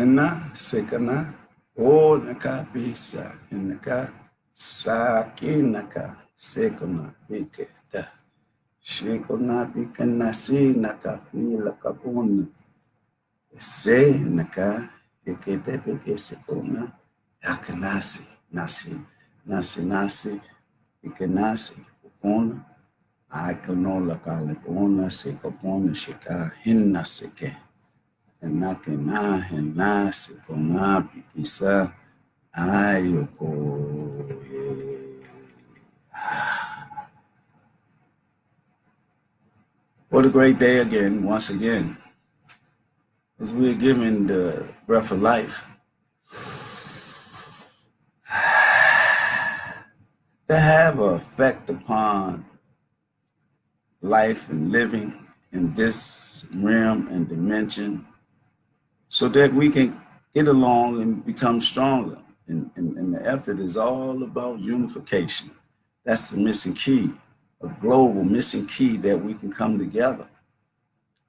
Hena sekana o naka bisa hinaka sakinaka sekona biketa shikona bikana si naka fila kapuna se naka bikete bike sekona yakanasi nasi ikanasi kupona aikanola kala kupona se kapona shika hinna seke Enakena, henasi, konapi, kisa, ayoko. What a great day again, once again, as we're given the breath of life to have an effect upon life and living in this realm and dimension so that we can get along and become stronger. And the effort is all about unification. That's the missing key, a global missing key that we can come together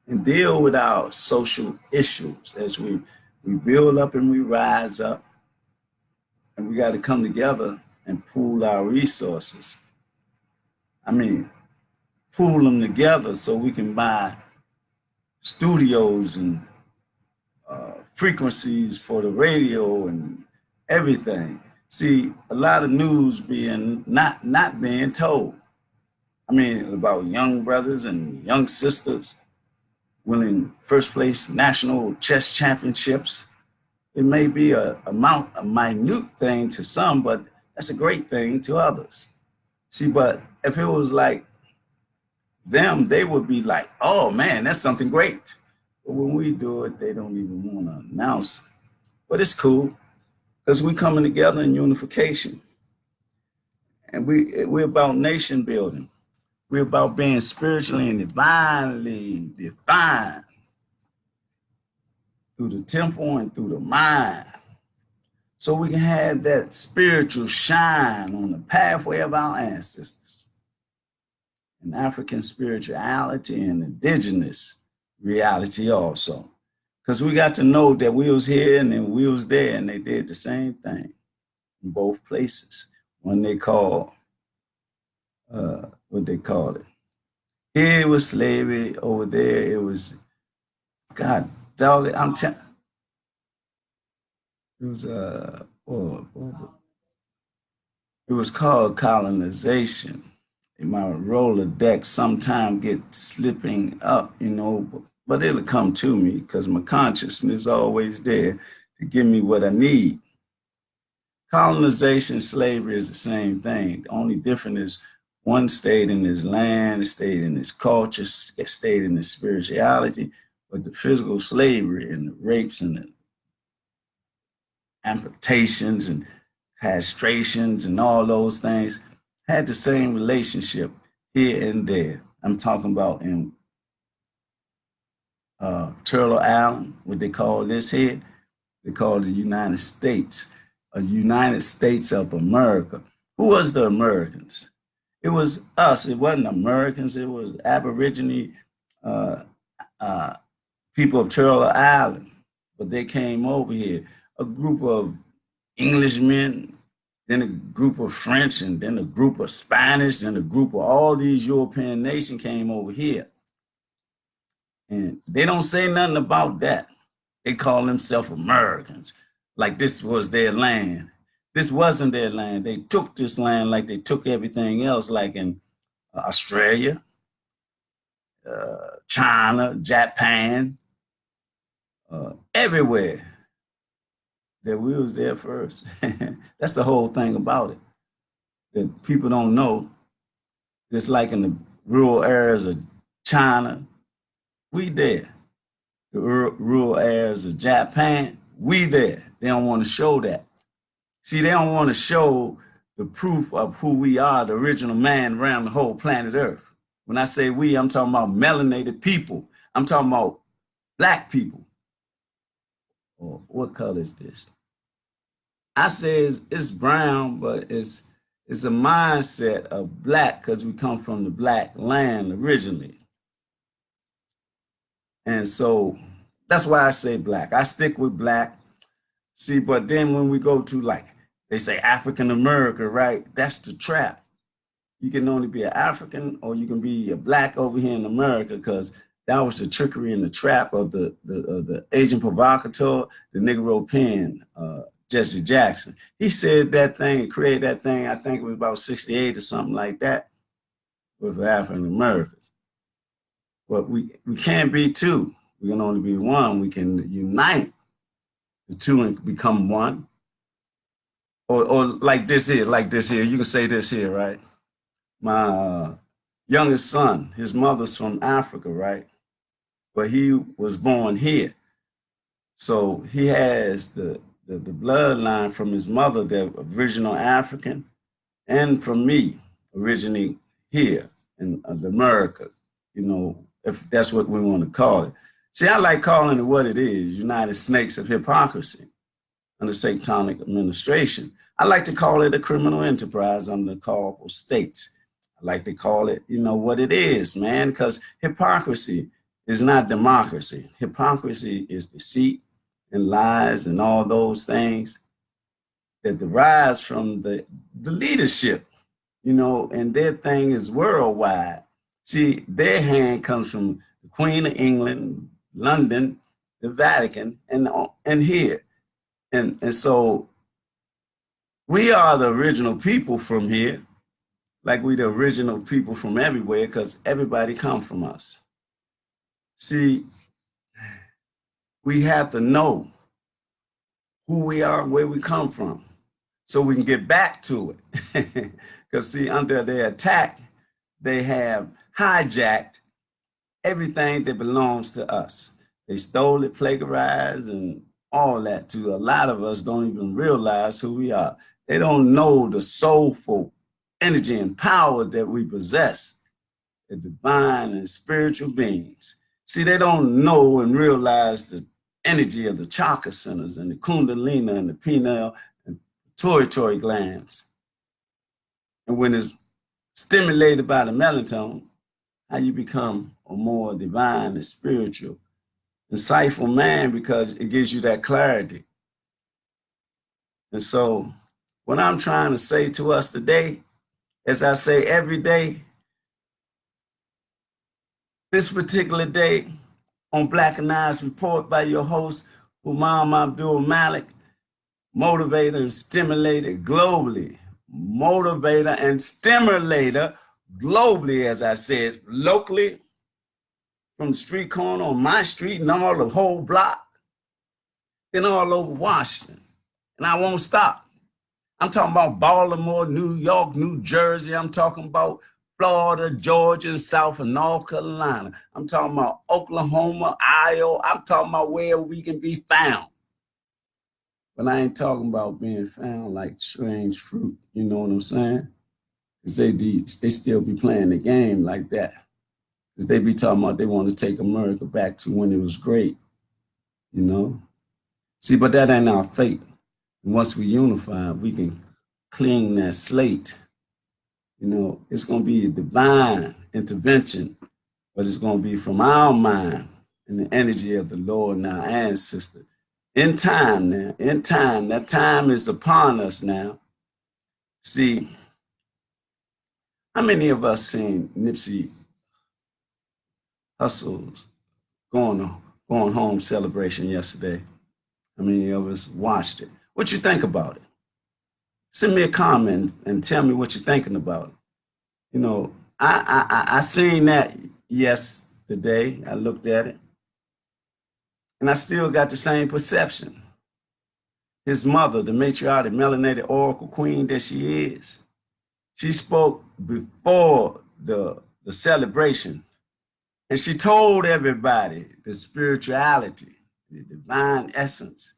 and deal with our social issues as we build up and we rise up. And we got to come together and pool our resources. I mean, pool them together so we can buy studios and frequencies for the radio and everything. See, a lot of news being not being told. I mean, about young brothers and young sisters winning first place national chess championships. It may be a minute thing to some, but that's a great thing to others. See, but if it was like them, they would be like, oh man, that's something great. But when we do it, they don't even want to announce. But it's cool because we're coming together in unification. And we're about nation building. We're about being spiritually and divinely defined through the temple and through the mind. So we can have that spiritual shine on the pathway of our ancestors. And African spirituality and indigenous reality also. Because we got to know that we was here and then we was there and they did the same thing in both places. When they call, what they call it. Here it was slavery, over there it was, God, dog, I'm telling, it was, it was called colonization. And my Rolodex sometime get slipping up, but it'll come to me because my consciousness is always there to give me what I need. Colonization, slavery is the same thing. The only difference is one stayed in his land, stayed in his culture, stayed in his spirituality, but the physical slavery and the rapes and the amputations and castrations and all those things had the same relationship here and there. I'm talking about in Turtle Island, what they call this here, they call the United States, a United States of America. Who was the Americans? It was us. It wasn't Americans. It was Aborigine people of Turtle Island, but they came over here. A group of Englishmen, then a group of French, and then a group of Spanish, and a group of all these European nations came over here. And they don't say nothing about that. They call themselves Americans, like this was their land. This wasn't their land. They took this land like they took everything else, like in Australia, China, Japan, everywhere. That we was there first. That's the whole thing about it. That people don't know. Just like in the rural areas of China, we there. The rural areas of Japan, we there. They don't want to show that. See, they don't want to show the proof of who we are, the original man around the whole planet Earth. When I say we, I'm talking about melanated people. I'm talking about black people. Or what color is this? I say it's brown, but it's a mindset of black because we come from the black land originally. And so that's why I say black. I stick with black See, but then when we go to, like, they say African America, right? That's the trap. You can only be an African or you can be a black over here in America, because that was the trickery and the trap of the agent provocateur, the Negro pen, Jesse Jackson. He said that thing and created that thing, I think it was about 68 or something like that, with African Americans. But we can't be two. We can only be one. We can unite the two and become one. Or like this here, you can say this here, right? My youngest son, his mother's from Africa, right? But he was born here. So he has the bloodline from his mother, the original African, and from me, originally here in America, if that's what we want to call it. See, I like calling it what it is, United Snakes of Hypocrisy under Satanic administration. I like to call it a criminal enterprise under culpable states. I like to call it, what it is, man, because hypocrisy is not democracy. Hypocrisy is deceit and lies and all those things that derives from the leadership, and their thing is worldwide. See, their hand comes from the Queen of England, London, the Vatican, and here. And so we are the original people from here, like we the original people from everywhere, because everybody come from us. See, we have to know who we are, where we come from, so we can get back to it. Because see, under their attack, they have hijacked everything that belongs to us. They stole it, plagiarized, and all that too. A lot of us don't even realize who we are. They don't know the soulful energy and power that we possess, the divine and spiritual beings. See, they don't know and realize the energy of the chakra centers and the kundalini and the pineal and pituitary glands. And when it's stimulated by the melatonin, how you become a more divine and spiritual, insightful man, because it gives you that clarity. And so what I'm trying to say to us today, as I say every day, this particular day on Blackanized Report by your host, Humam Abdulmalik, motivator and stimulator globally. Motivator and stimulator globally, as I said, locally, from the street corner on my street and all the whole block, then all over Washington. And I won't stop. I'm talking about Baltimore, New York, New Jersey. I'm talking about Florida, Georgia, and South and North Carolina. I'm talking about Oklahoma, Iowa. I'm talking about where we can be found. But I ain't talking about being found like strange fruit. You know what I'm saying? Because they still be playing the game like that. Because they be talking about they want to take America back to when it was great. See, but that ain't our fate. And once we unify, we can clean that slate. It's going to be a divine intervention, but it's going to be from our mind and the energy of the Lord and our ancestors. In time now, that time is upon us now. See, how many of us seen Nipsey Hussle's going home celebration yesterday? How many of us watched it? What you think about it? Send me a comment and tell me what you're thinking about it. I seen that yesterday. I looked at it, and I still got the same perception. His mother, the matriarch, melanated oracle queen that she is, she spoke before the celebration, and she told everybody the spirituality, the divine essence,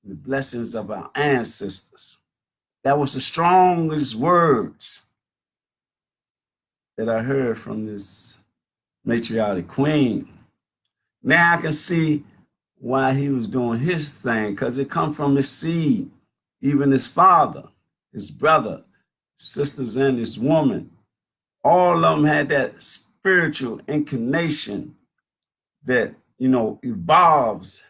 the blessings of our ancestors. That was the strongest words that I heard from this matriarch queen. Now I can see why he was doing his thing, because it come from his seed, even his father, his brother, sisters, and his woman. All of them had that spiritual inclination that, evolves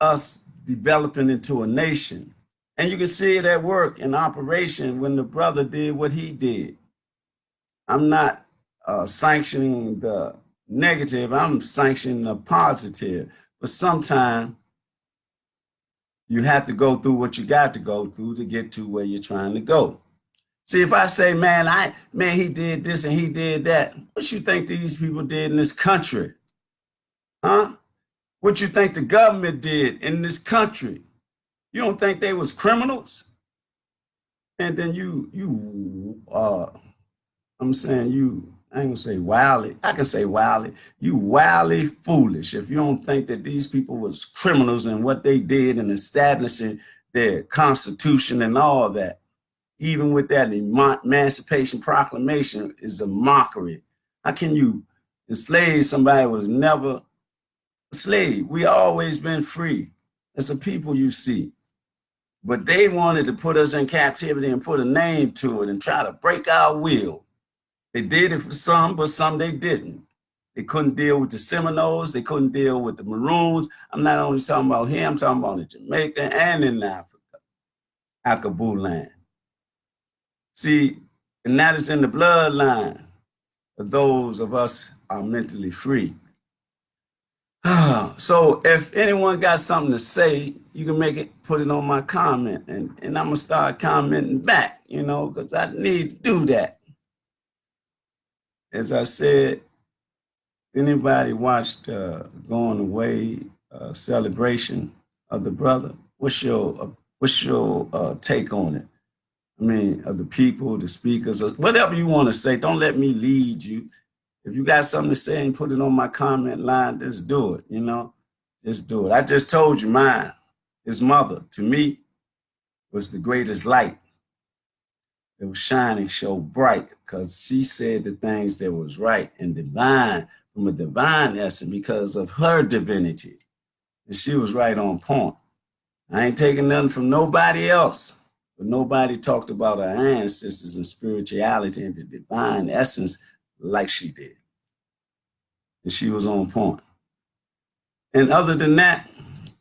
us developing into a nation. And you can see it at work in operation when the brother did what he did. I'm not sanctioning the negative, I'm sanctioning the positive. But sometimes you have to go through what you got to go through to get to where you're trying to go. See, if I say, man, he did this and he did that, what you think these people did in this country? Huh? What you think the government did in this country? You don't think they was criminals? And then I'm saying I ain't gonna say wildly. I can say wildly. You wildly foolish if you don't think that these people was criminals and what they did in establishing their constitution and all that. Even with that Emancipation Proclamation is a mockery. How can you enslave somebody who was never a slave? We always been free as a people, you see. But they wanted to put us in captivity and put a name to it and try to break our will. They did it for some, but some they didn't. They couldn't deal with the Seminoles. They couldn't deal with the Maroons. I'm not only talking about here, I'm talking about in Jamaica and in Africa, Akabu land. See, and that is in the bloodline of those of us are mentally free. So if anyone got something to say, you can put it on my comment, and I'm gonna start commenting back, because I need to do that. As I said, anybody watched Going Away celebration of the brother? What's your take on it? I mean, of the people, the speakers, or whatever you want to say. Don't let me lead you. If you got something to say and put it on my comment line, just do it, Just do it. I just told you mine. His mother, to me, was the greatest light. It was shining so bright because she said the things that was right and divine from a divine essence because of her divinity. And she was right on point. I ain't taking nothing from nobody else. But nobody talked about our ancestors and spirituality and the divine essence like she did. And she was on point. And other than that,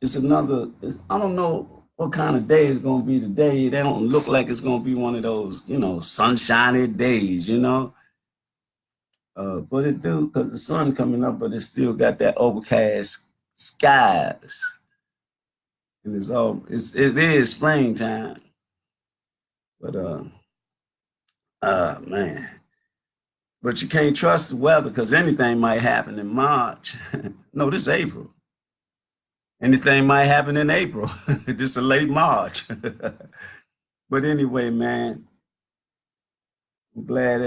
I don't know what kind of day it's going to be today. They don't look like it's going to be one of those, sunshiny days, But it do, because the sun coming up, but it still got that overcast skies. And it is springtime. But man. But you can't trust the weather because anything might happen in March. No, this is April. Anything might happen in April. This is late March. But anyway, man, I'm glad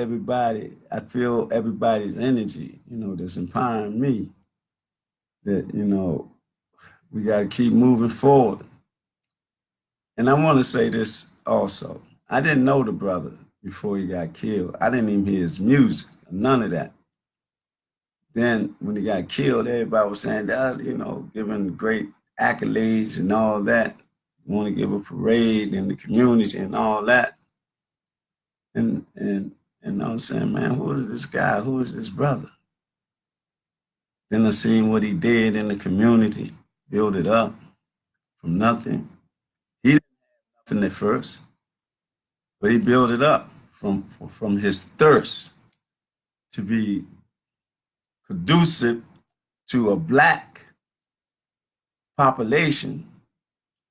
I feel everybody's energy, that's empowering me. That, we got to keep moving forward. And I want to say this also. I didn't know the brother before he got killed. I didn't even hear his music, none of that. Then when he got killed, everybody was saying that, giving great accolades and all that. Want to give a parade in the community and all that. And I'm saying, man, who is this guy? Who is this brother? Then I seen what he did in the community, build it up from nothing. He didn't have nothing at first, but he built it up from his thirst to be conducive to a Black population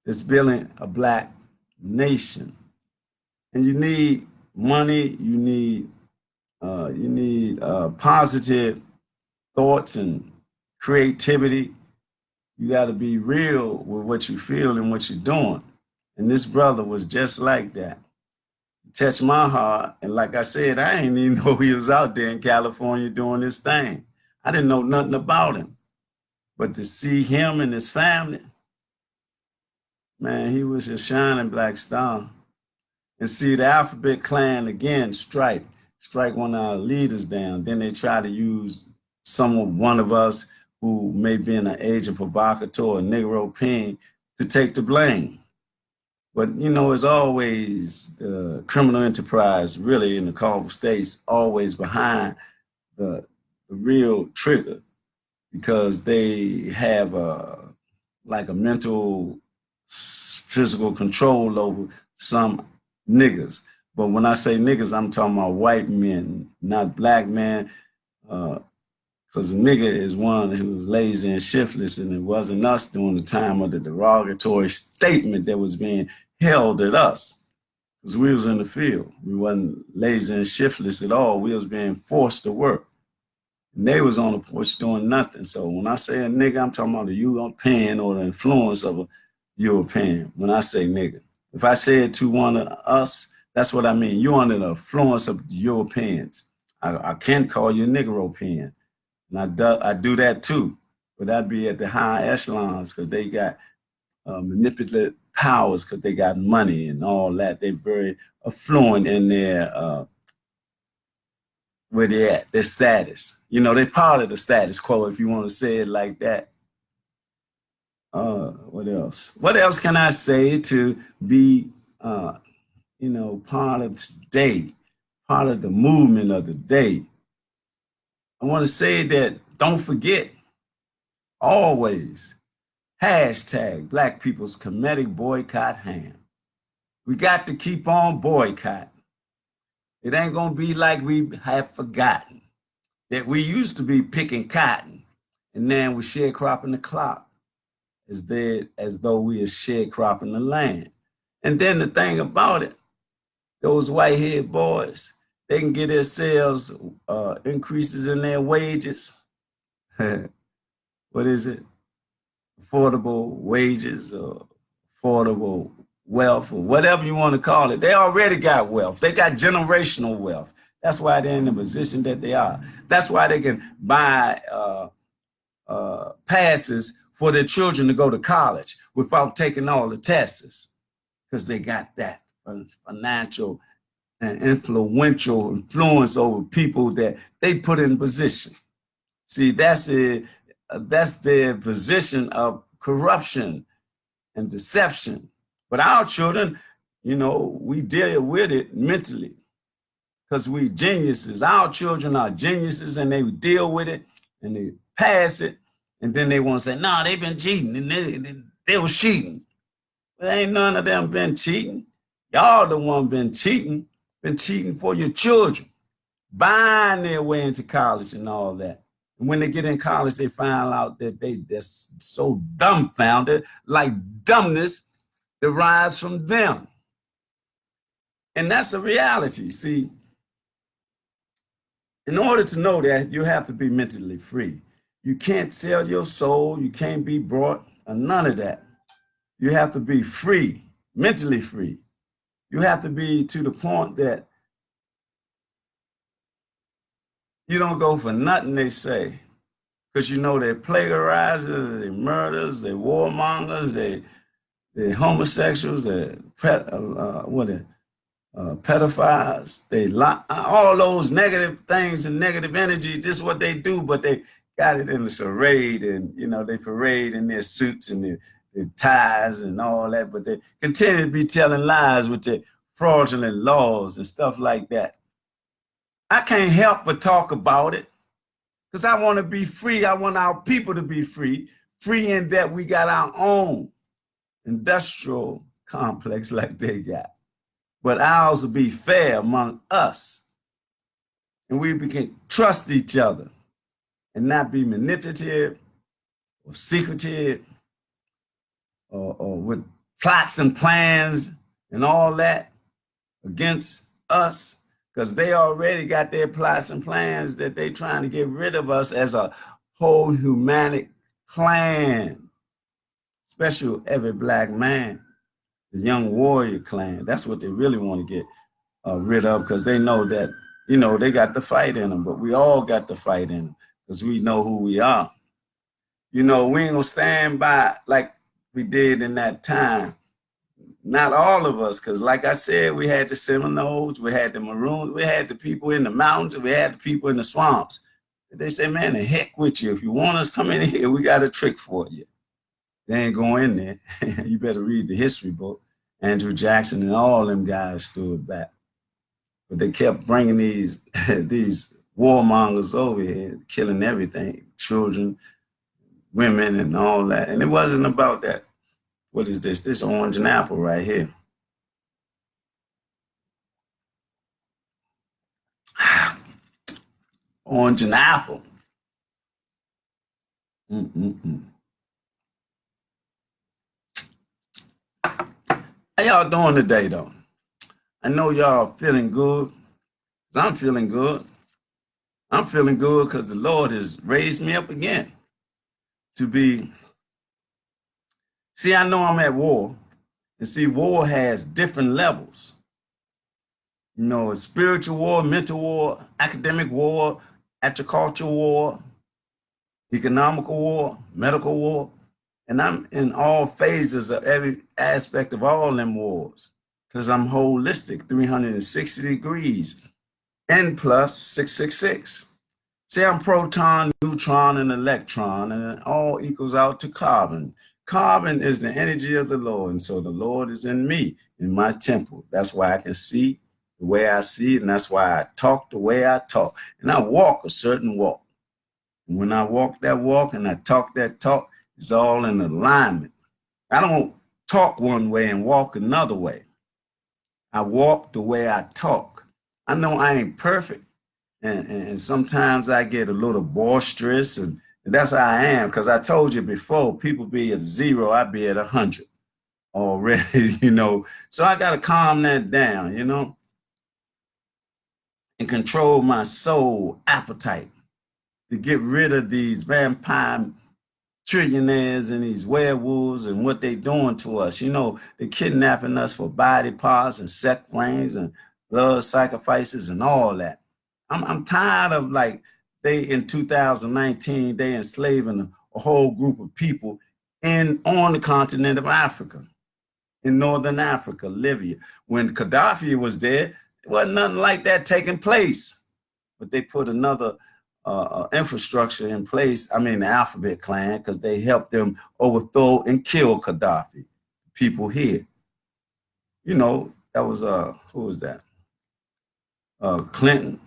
that's building a Black nation. And you need money, you need positive thoughts and creativity. You got to be real with what you feel and what you're doing. And this brother was just like that. Touched my heart. And like I said, I didn't even know he was out there in California doing this thing. I didn't know nothing about him. But to see him and his family, man, he was a shining black star. And see the Alphabet Clan again strike one of our leaders down. Then they try to use one of us who may be an agent provocateur, a Negro Ping, to take the blame. But, it's always the criminal enterprise, really, in the Carnival States, always behind the real trigger because they have a mental physical control over some niggas. But when I say niggas, I'm talking about white men, not black men. Because a nigga is one who was lazy and shiftless, and it wasn't us during the time of the derogatory statement that was being held at us. Because we was in the field. We wasn't lazy and shiftless at all. We was being forced to work. And they was on the porch doing nothing. So when I say a nigga, I'm talking about the European or the influence of a European when I say nigga. If I say it to one of us, that's what I mean. You're under the influence of the Europeans. I can't call you a Negropean. And I do that too. But that'd be at the high echelons because they got manipulative powers because they got money and all that. They're very affluent in their where they at, their status. You know, they part of the status quo, if you want to say it like that. What else? What else can I say to be, you know, part of today, part of the movement of the day? I want to say that don't forget, always, hashtag Black People's Comedic Boycott Ham. We got to keep on boycotting. It ain't going to be like we have forgotten that we used to be picking cotton and then we sharecropping the crop as though we are sharecropping the land. And then the thing about it, those white-haired boys, they can get themselves increases in their wages. What is it? Affordable wages or affordable wealth or whatever you want to call it. They already got wealth. They got generational wealth. That's why they're in the position that they are. That's why they can buy passes for their children to go to college without taking all the tests, because they got that financial and influential influence over people that they put in position. See, that's their position of corruption and deception. But our children, you know, we deal with it mentally because we geniuses. Our children are geniuses and they deal with it and they pass it. And then they want to say, no, they've been cheating and they was cheating. But ain't none of them been cheating. Y'all the one been cheating for your children, buying their way into college and all that. And when they get in college, they find out that they're so dumbfounded, like dumbness derives from them. And that's a reality. See, in order to know that, you have to be mentally free. You can't sell your soul. You can't be bought, or none of that. You have to be free, mentally free. You have to be to the point that you don't go for nothing they say, because you know they're plagiarizers, they're murderers, they're warmongers, they're homosexuals, they're pedophiles, they lie, all those negative things and negative energy. This is what they do, but they got it in the charade, and you know they parade in their suits and their ties and all that, but they continue to be telling lies with their fraudulent laws and stuff like that. I can't help but talk about it because I want to be free. I want our people to be free, free in that we got our own industrial complex like they got. But ours will be fair among us. And we can trust each other and not be manipulative or secretive or with plots and plans and all that against us, because they already got their plots and plans that they trying to get rid of us as a whole humanic clan, especially every black man, the young warrior clan. That's what they really want to get rid of, because they know that, you know, they got the fight in them, but we all got the fight in them because we know who we are. You know, we ain't gonna stand by like we did in that time. Not all of us, because like I said, we had the Seminoles, we had the Maroons, we had the people in the mountains, we had the people in the swamps. They say, man, the heck with you. If you want us, come in here, we got a trick for you. They ain't going in there. You better read the history book. Andrew Jackson and all them guys stood back. But they kept bringing these warmongers over here, killing everything, children, women, and all that. And it wasn't about that. What is this? This orange and apple right here. Orange and apple. Mm-mm-mm. How y'all doing today, though? I know y'all feeling good. 'Cause I'm feeling good. I'm feeling good because the Lord has raised me up again to be. See, I know I'm at war. And see, war has different levels. You know, spiritual war, mental war, academic war, agricultural war, economical war, medical war. And I'm in all phases of every aspect of all them wars because I'm holistic, 360 degrees, N plus 666. See, I'm proton, neutron, and electron, and it all equals out to carbon. Carbon is the energy of the Lord, and so the Lord is in me, in my temple. That's why I can see the way I see, and that's why I talk the way I talk. And I walk a certain walk. And when I walk that walk and I talk that talk, it's all in alignment. I don't talk one way and walk another way. I walk the way I talk. I know I ain't perfect. And sometimes I get a little boisterous, and that's how I am. Because I told you before, people be at 0, I be at 100 already, you know. So I got to calm that down, you know, and control my soul appetite to get rid of these vampire trillionaires and these werewolves and what they doing to us. You know, they're kidnapping us for body parts and sex rings and blood sacrifices and all that. I'm tired of like they in 2019 they enslaving a whole group of people in on the continent of Africa, in northern Africa, Libya. When Gaddafi was there, there wasn't nothing like that taking place. But they put another infrastructure in place. I mean, the Alphabet Clan, because they helped them overthrow and kill Gaddafi. People here, you know, that was who was that? Clinton,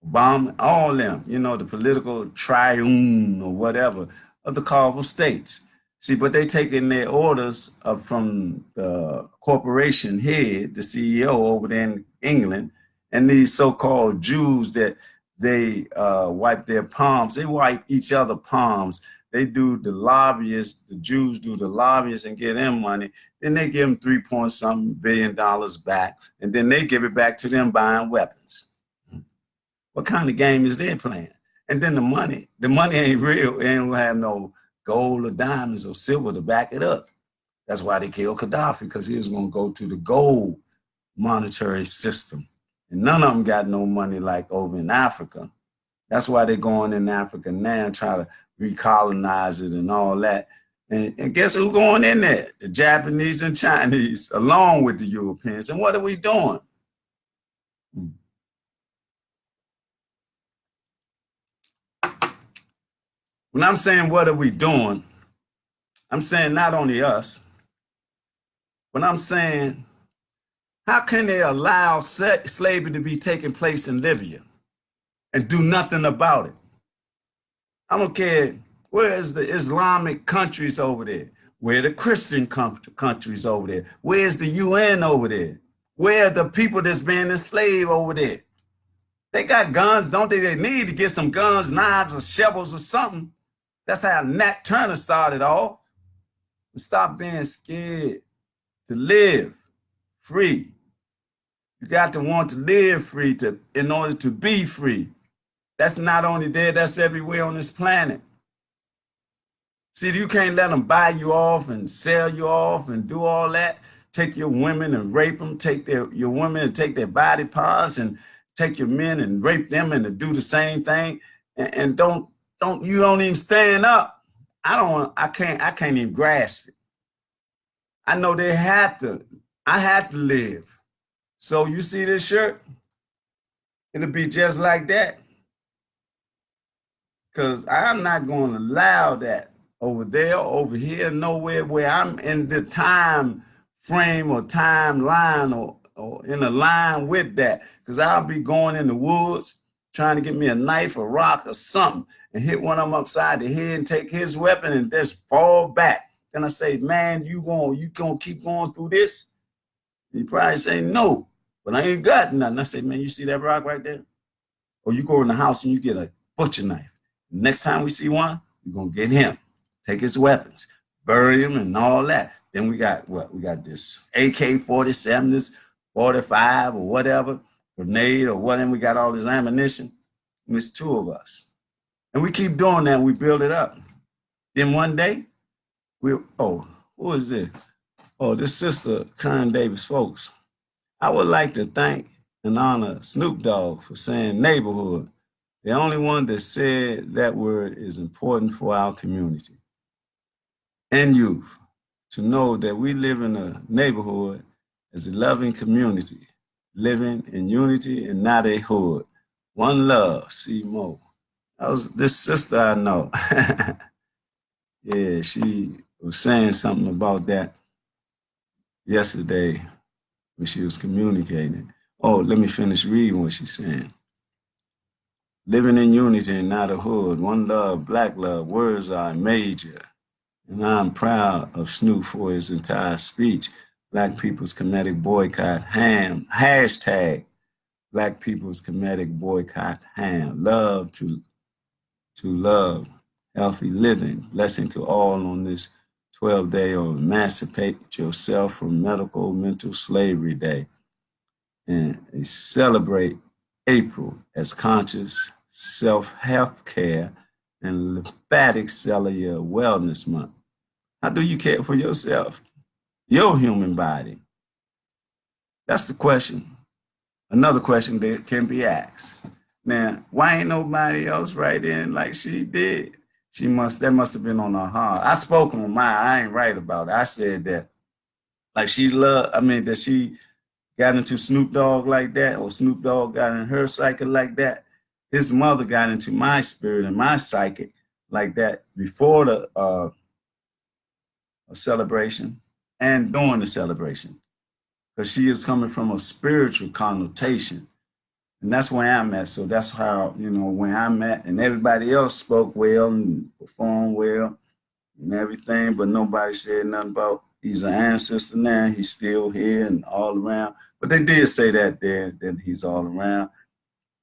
Obama, all them, you know, the political triune or whatever of the colorful states. See, but they taking their orders from the corporation head, the CEO over there in England, and these so-called Jews that they wipe their palms, they wipe each other palms. They do the lobbyists, the Jews do the lobbyists and get them money. Then they give them 3 point something billion back, and then they give it back to them buying weapons. What kind of game is they playing? And then the money ain't real. It ain't gonna have no gold or diamonds or silver to back it up. That's why they killed Gaddafi, because he was gonna go to the gold monetary system. And none of them got no money like over in Africa. That's why they're going in Africa now and try to recolonize it and all that. And guess who's going in there? The Japanese and Chinese, along with the Europeans. And what are we doing? When I'm saying what are we doing, I'm saying not only us, but I'm saying how can they allow slavery to be taking place in Libya and do nothing about it? I don't care where's the Islamic countries over there, where are the Christian countries over there, where's the UN over there, where are the people that's being enslaved over there? They got guns, don't they? They need to get some guns, knives, or shovels or something. That's how Nat Turner started off. Stop being scared to live free. You got to want to live free in order to be free. That's not only there, that's everywhere on this planet. See, you can't let them buy you off and sell you off and do all that. Take your women and rape them, take your women and take their body parts and take your men and rape them and to do the same thing. And you don't even stand up. I can't even grasp it. I know I had to live. So you see this shirt? It'll be just like that. Because I'm not going to allow that over there, over here, nowhere where I'm in the time frame or timeline or in a line with that. Because I'll be going in the woods trying to get me a knife, a rock, or something and hit one of them upside the head and take his weapon and just fall back. Then I say, man, you gonna keep going through this? He probably say no, but I ain't got nothing. I say, man, you see that rock right there? Or you go in the house and you get a butcher knife. Next time we see one, we're gonna get him, take his weapons, bury him and all that. Then we got what? We got this AK-47, this 45 or whatever, grenade or whatever. We got all this ammunition. And it's two of us. And we keep doing that and we build it up. Then one day, who is this? Oh, this sister, Karen Davis folks. I would like to thank and honor Snoop Dogg for saying neighborhood. The only one that said that word is important for our community and youth to know that we live in a neighborhood as a loving community, living in unity and not a hood. One love, see more. That was this sister I know. Yeah, she was saying something about that yesterday when she was communicating. Oh, let me finish reading what she's saying. Living in unity and not a hood. One love, black love. Words are major. And I'm proud of Snoop for his entire speech. Black People's Comedic Boycott Ham. Hashtag Black People's Comedic Boycott Ham. Love to love. Healthy living. Blessing to all on this 12-day of Emancipate Yourself from Medical Mental Slavery Day. And celebrate April as conscious self-health care and lymphatic cellular wellness month. How do you care for yourself, your human body? That's the question. Another question that can be asked. Now, why ain't nobody else write in like she did? That must have been on her heart. I spoke on mine. I ain't right about it. I said that like that she got into Snoop Dogg like that, or Snoop Dogg got in her psyche like that. His mother got into my spirit and my psychic like that before the celebration and during the celebration, because she is coming from a spiritual connotation. And that's where I'm at. So that's how, when I'm at, and everybody else spoke well and performed well and everything, but nobody said nothing about he's an ancestor now, he's still here and all around. But they did say that there, that he's all around.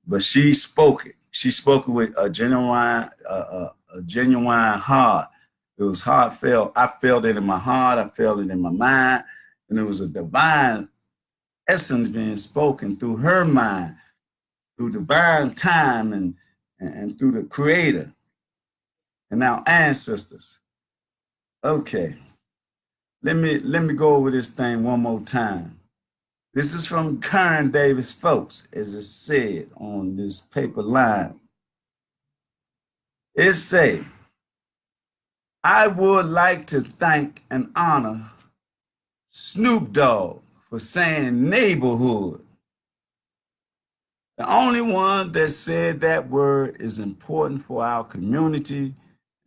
But she spoke it. She spoke it with a genuine heart. It was heartfelt. I felt it in my heart. I felt it in my mind. And it was a divine essence being spoken through her mind, through divine time and through the creator and our ancestors. Okay. Let me go over this thing one more time. This is from Karen Davis folks, as it said on this paper line. It say, I would like to thank and honor Snoop Dogg for saying neighborhood. The only one that said that word is important for our community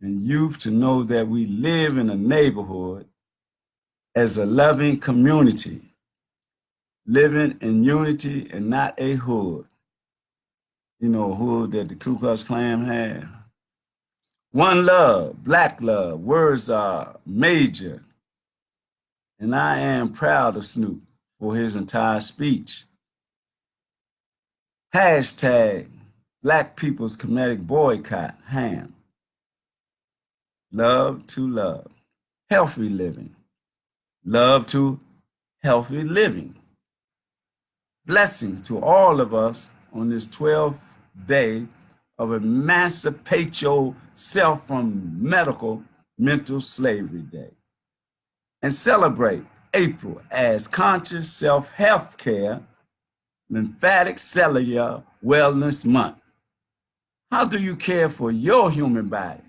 and youth to know that we live in a neighborhood as a loving community, living in unity and not a hood. A hood that the Ku Klux Klan had. One love, black love, words are major. And I am proud of Snoop for his entire speech. Hashtag Black People's Comedic Boycott Ham. Love to love. Healthy living. Love to healthy living. Blessings to all of us on this 12th day of Emancipate Yourself from Medical Mental Slavery Day. And celebrate April as Conscious Self-Health Care Lymphatic Cellular Wellness Month. How do you care for your human body?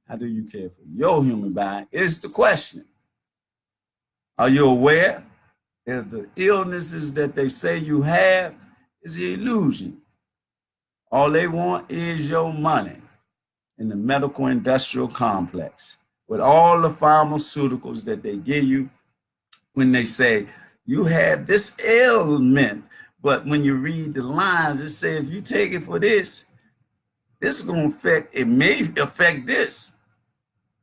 How do you care for your human body is the question. Are you aware that the illnesses that they say you have is an illusion? All they want is your money in the medical industrial complex with all the pharmaceuticals that they give you when they say you have this ailment. But when you read the lines, it says if you take it for this is going to affect, it may affect this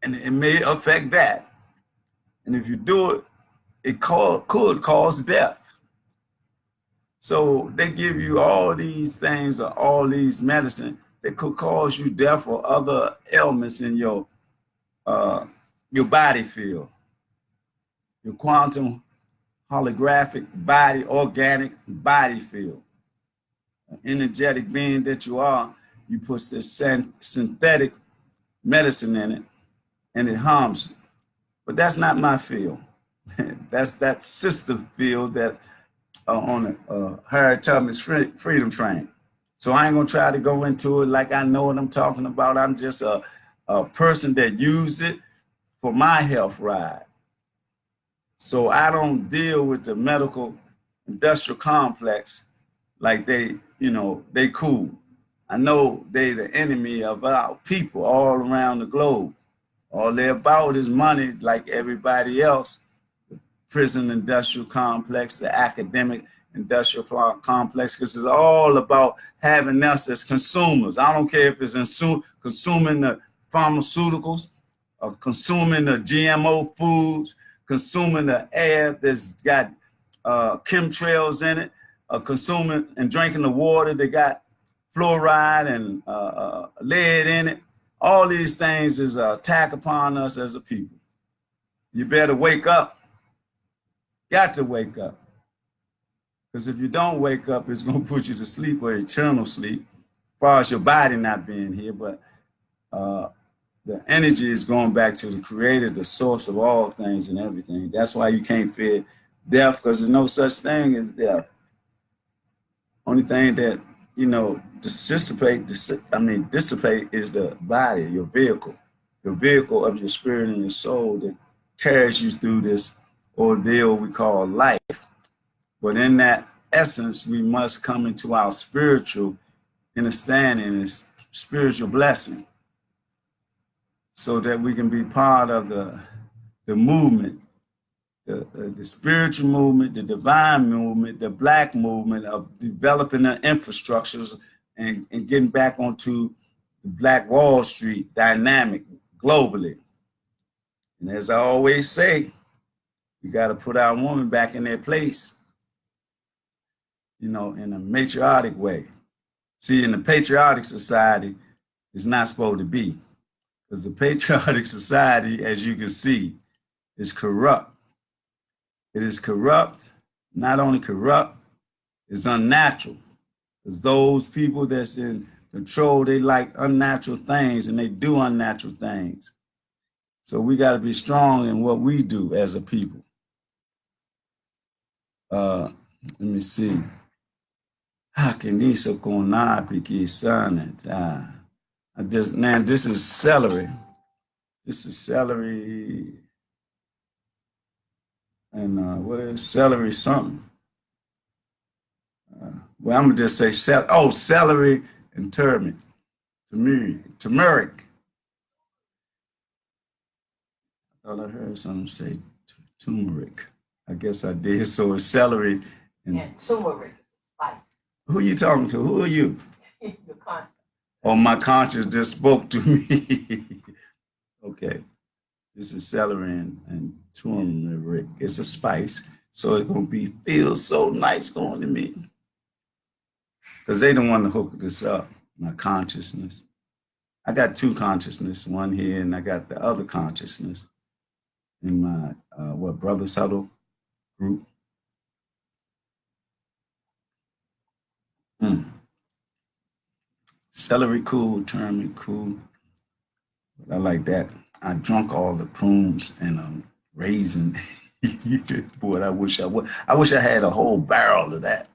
and it may affect that. And if you do it, it could cause death. So they give you all these things or all these medicine that could cause you death or other ailments in your body field, your quantum holographic body, organic body field. An energetic being that you are, you put this synthetic medicine in it and it harms you. But that's not my field. That's that sister field that on the Harriet Tubman's freedom train. So I ain't gonna try to go into it like I know what I'm talking about. I'm just a person that used it for my health ride. So I don't deal with the medical industrial complex like they cool. I know they the enemy of our people all around the globe. All they're about is money like everybody else. Prison industrial complex, the academic industrial complex, because it's all about having us as consumers. I don't care if it's consuming the pharmaceuticals, or consuming the GMO foods, consuming the air that's got chemtrails in it, consuming and drinking the water that got fluoride and lead in it. All these things is an attack upon us as a people. You better wake up. Got to wake up. Because if you don't wake up, it's going to put you to sleep or eternal sleep, as far as your body not being here. But the energy is going back to the creator, the source of all things and everything. That's why you can't fear death, because there's no such thing as death. Only thing that, dissipate is the body, your vehicle of your spirit and your soul that carries you through this ordeal we call life. But in that essence, we must come into our spiritual understanding and spiritual blessing so that we can be part of the movement, the spiritual movement, the divine movement, the black movement of developing the infrastructures and getting back onto the Black Wall Street dynamic globally. And as I always say, we got to put our woman back in their place, in a matriarchic way. See, in the patriotic society, it's not supposed to be. Because the patriotic society, as you can see, is corrupt. It is corrupt, not only corrupt, it's unnatural. Because those people that's in control, they like unnatural things and they do unnatural things. So we got to be strong in what we do as a people. Let me see. This is celery. This is celery. And what is celery something? Well, I'm going to just say celery and turmeric. Turmeric. I thought I heard someone say turmeric. I guess I did. So it's celery and turmeric is a spice. Who are you talking to? Who are you? Your conscience. Oh, my conscience just spoke to me. Okay. This is celery and turmeric. It's a spice. So it's going to feel so nice going to me. Because they don't want to hook this up, my consciousness. I got two consciousness, one here, and I got the other consciousness in my, Brothers Huddle group. Celery cool, turmeric cool. I like that. I drunk all the prunes and raisin. Boy, I wish I had a whole barrel of that.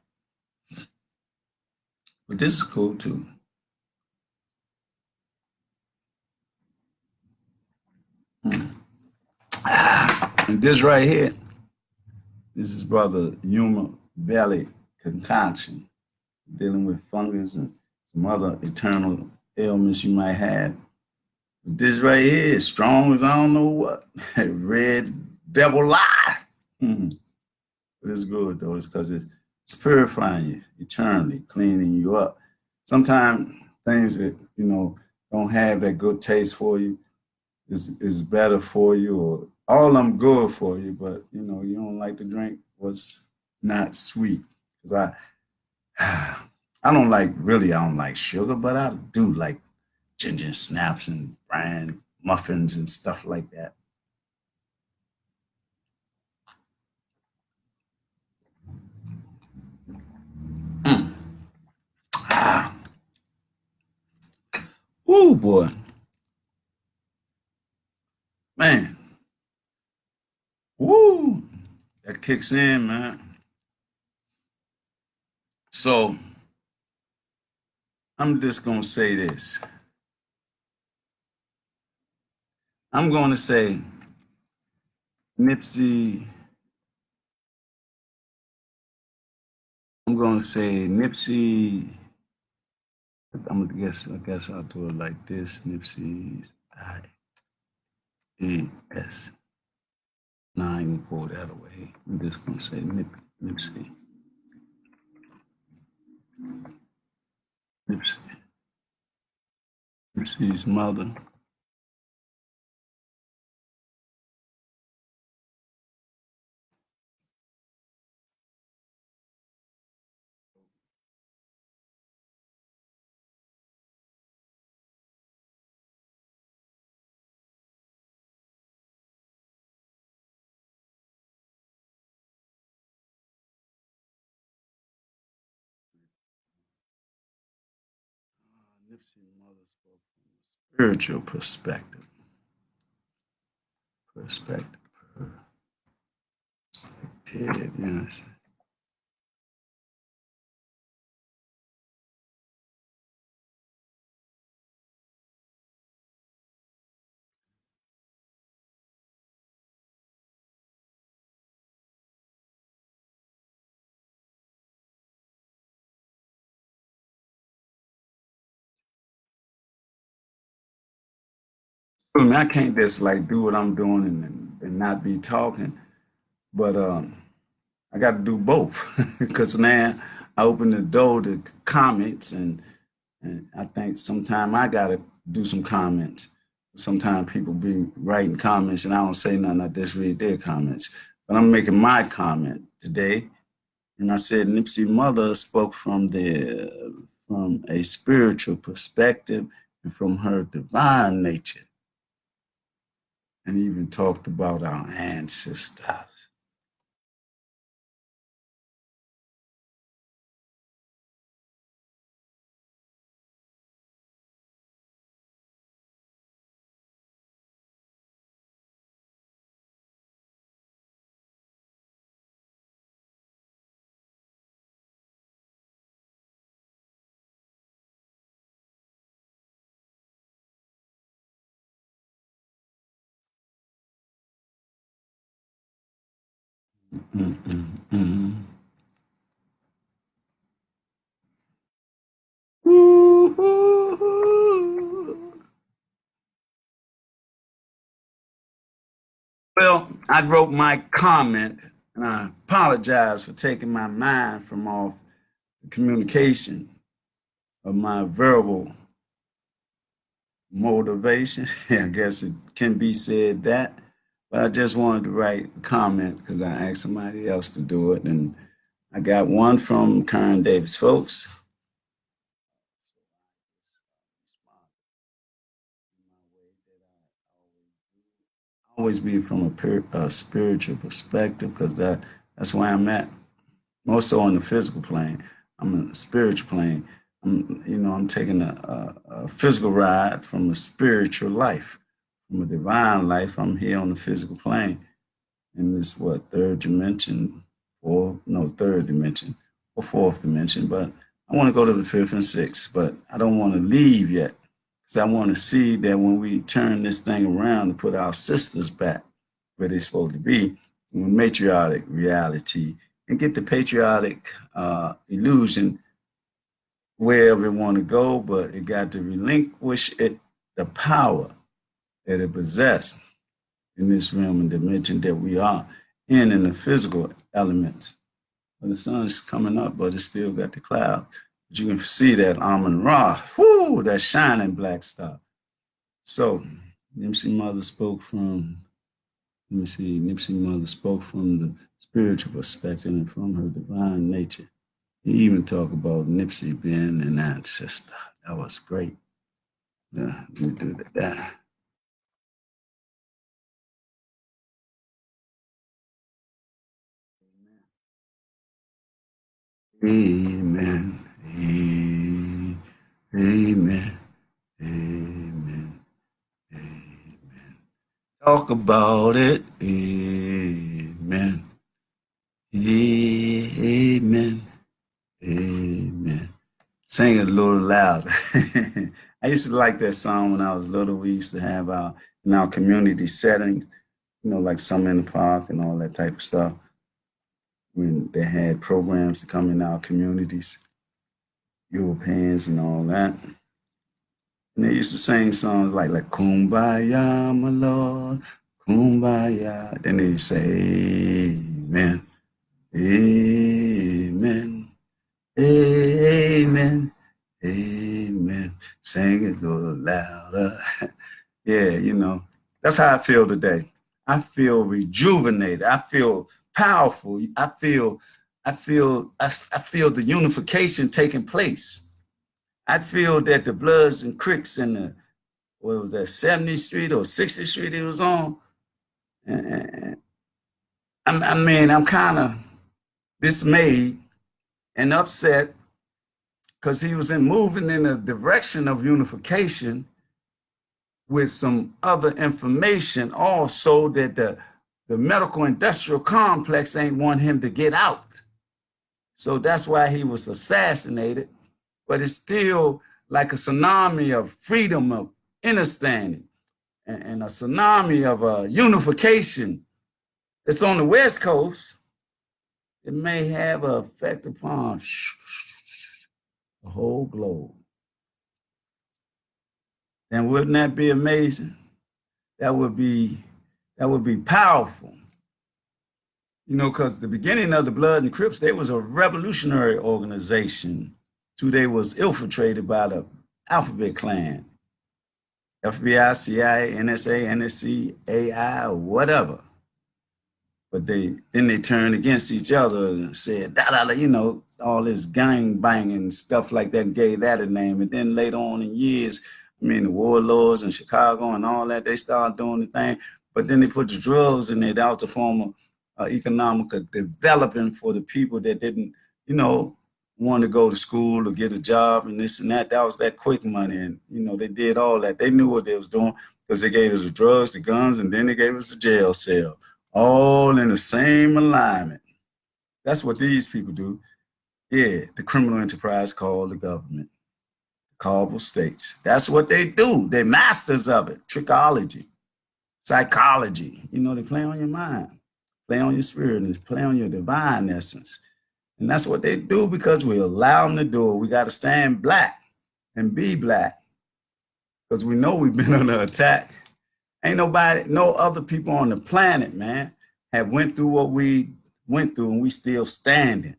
But this is cool too. And this right here, this is Brother Humam Belly concoction, dealing with fungus and some other eternal ailments you might have. But this right here is strong as I don't know what. Red devil lie. But it's good though. It's because it's purifying you eternally, cleaning you up. Sometimes things that don't have that good taste for you, is better for you, or all of them good for you, but you know, you don't like to drink what's not sweet. Because I don't like, really, I don't like sugar, but I do like ginger snaps and bran muffins and stuff like that. Mm. Ah, oh boy, man, woo, that kicks in, man. So I'm just gonna say this. I'm gonna say Nipsey. I'm gonna say Nipsey. I'm gonna guess. I guess I'll do it like this. Nipsey's IAS. Nah, I ain't gonna pull that away. I'm just gonna say Nipsey. Nipsey. Nipsey's mother. Nipsey's mother spoke from a spiritual perspective. Perspective. Perspective. Yes. I mean, I can't just like do what I'm doing and not be talking, but I got to do both because now I open the door to comments, and I think sometimes I got to do some comments. Sometimes people be writing comments and I don't say nothing. I just read their comments. But I'm making my comment today, and I said Nipsey mother spoke from a spiritual perspective and from her divine nature, and even talked about our ancestors. Mm-mm-mm. Well, I wrote my comment, and I apologize for taking my mind from off the communication of my verbal motivation. I guess it can be said that, but I just wanted to write a comment because I asked somebody else to do it, and I got one from Karen Davis, folks. Always be from a spiritual perspective because that's where I'm at. More so on the physical plane. I'm in a spiritual plane. I'm taking a physical ride from a spiritual life, from a divine life. I'm here on the physical plane in this what third dimension, or no third dimension or fourth dimension. But I want to go to the fifth and sixth, but I don't want to leave yet because I want to see that when we turn this thing around and put our sisters back where they're supposed to be, in matriarchic reality, and get the patriotic illusion wherever we want to go, but it got to relinquish it the power that it possessed in this realm and dimension that we are in the physical element. Well, the sun's coming up, but it's still got the cloud. But you can see that Amun Ra, whoo, that shining black star. So Nipsey Mother spoke from, let me see, Nipsey Mother spoke from the spiritual perspective and from her divine nature. He even talked about Nipsey being an ancestor. That was great. Let me do that. Amen. Amen. Amen. Amen. Talk about it. Amen. Amen. Amen. Sing it a little louder. I used to like that song when I was little. We used to have our in our community settings, like Summer in the Park and all that type of stuff. When they had programs to come in our communities, Europeans and all that. And they used to sing songs like Kumbaya, my Lord, Kumbaya. Then they say, Amen, Amen, Amen, Amen. Sing it a little louder. Yeah, that's how I feel today. I feel rejuvenated. I feel powerful. I feel the unification taking place. I feel that the Bloods and Crips in the, what was that, 70th Street or 60th Street he was on. And I'm kind of dismayed and upset because he was moving in a direction of unification with some other information also that the medical industrial complex ain't want him to get out. So that's why he was assassinated. But it's still like a tsunami of freedom, of understanding, and a tsunami of unification. It's on the West Coast. It may have an effect upon the whole globe. And wouldn't that be amazing? That would be powerful. Because the beginning of the Blood and Crips, they was a revolutionary organization. Too, they was infiltrated by the Alphabet Clan, FBI, CIA, NSA, NSC, AI, or whatever. But then they turned against each other and said, all this gang banging and stuff like that, and gave that a name. And then later on in years, the warlords in Chicago and all that, they started doing the thing. But then they put the drugs in there. That was the form of economic development for the people that didn't, want to go to school or get a job and this and that. That was that quick money. And, they did all that. They knew what they was doing because they gave us the drugs, the guns, and then they gave us the jail cell, all in the same alignment. That's what these people do. Yeah, the criminal enterprise called the government, callable states. That's what they do. They're masters of it. Trichology, psychology. They play on your mind, play on your spirit, and play on your divine essence. And that's what they do because we allow them to do it. We got to stand black and be black because we know we've been under attack. Ain't nobody, no other people on the planet, man, have went through what we went through, and we still standing.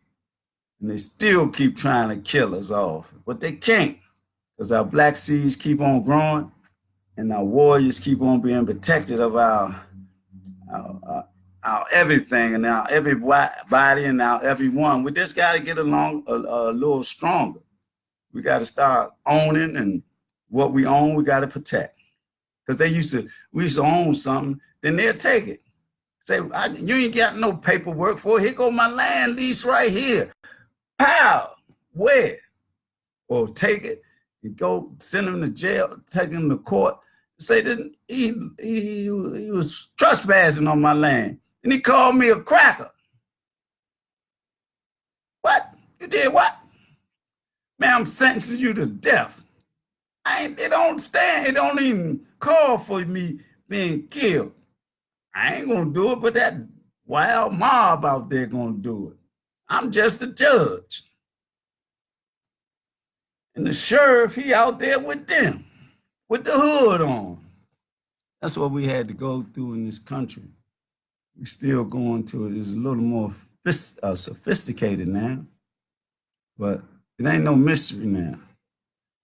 And they still keep trying to kill us off, but they can't because our black seeds keep on growing and our warriors keep on being protected of our everything and our everybody and our everyone. We just got to get along a little stronger. We got to start owning, and what we own, we got to protect. Because we used to own something, then they'll take it. Say, you ain't got no paperwork for it. Here go my land lease right here. Pow! Where? Or take it and go send him to jail, take him to court, say that he was trespassing on my land. And he called me a cracker. What? You did what? Man, I'm sentencing you to death. They don't stand. It don't even call for me being killed. I ain't gonna do it, but that wild mob out there gonna do it. I'm just a judge. And the sheriff, he out there with them, with the hood on. That's what we had to go through in this country. We're still going through it. It's a little more sophisticated now, but it ain't no mystery now.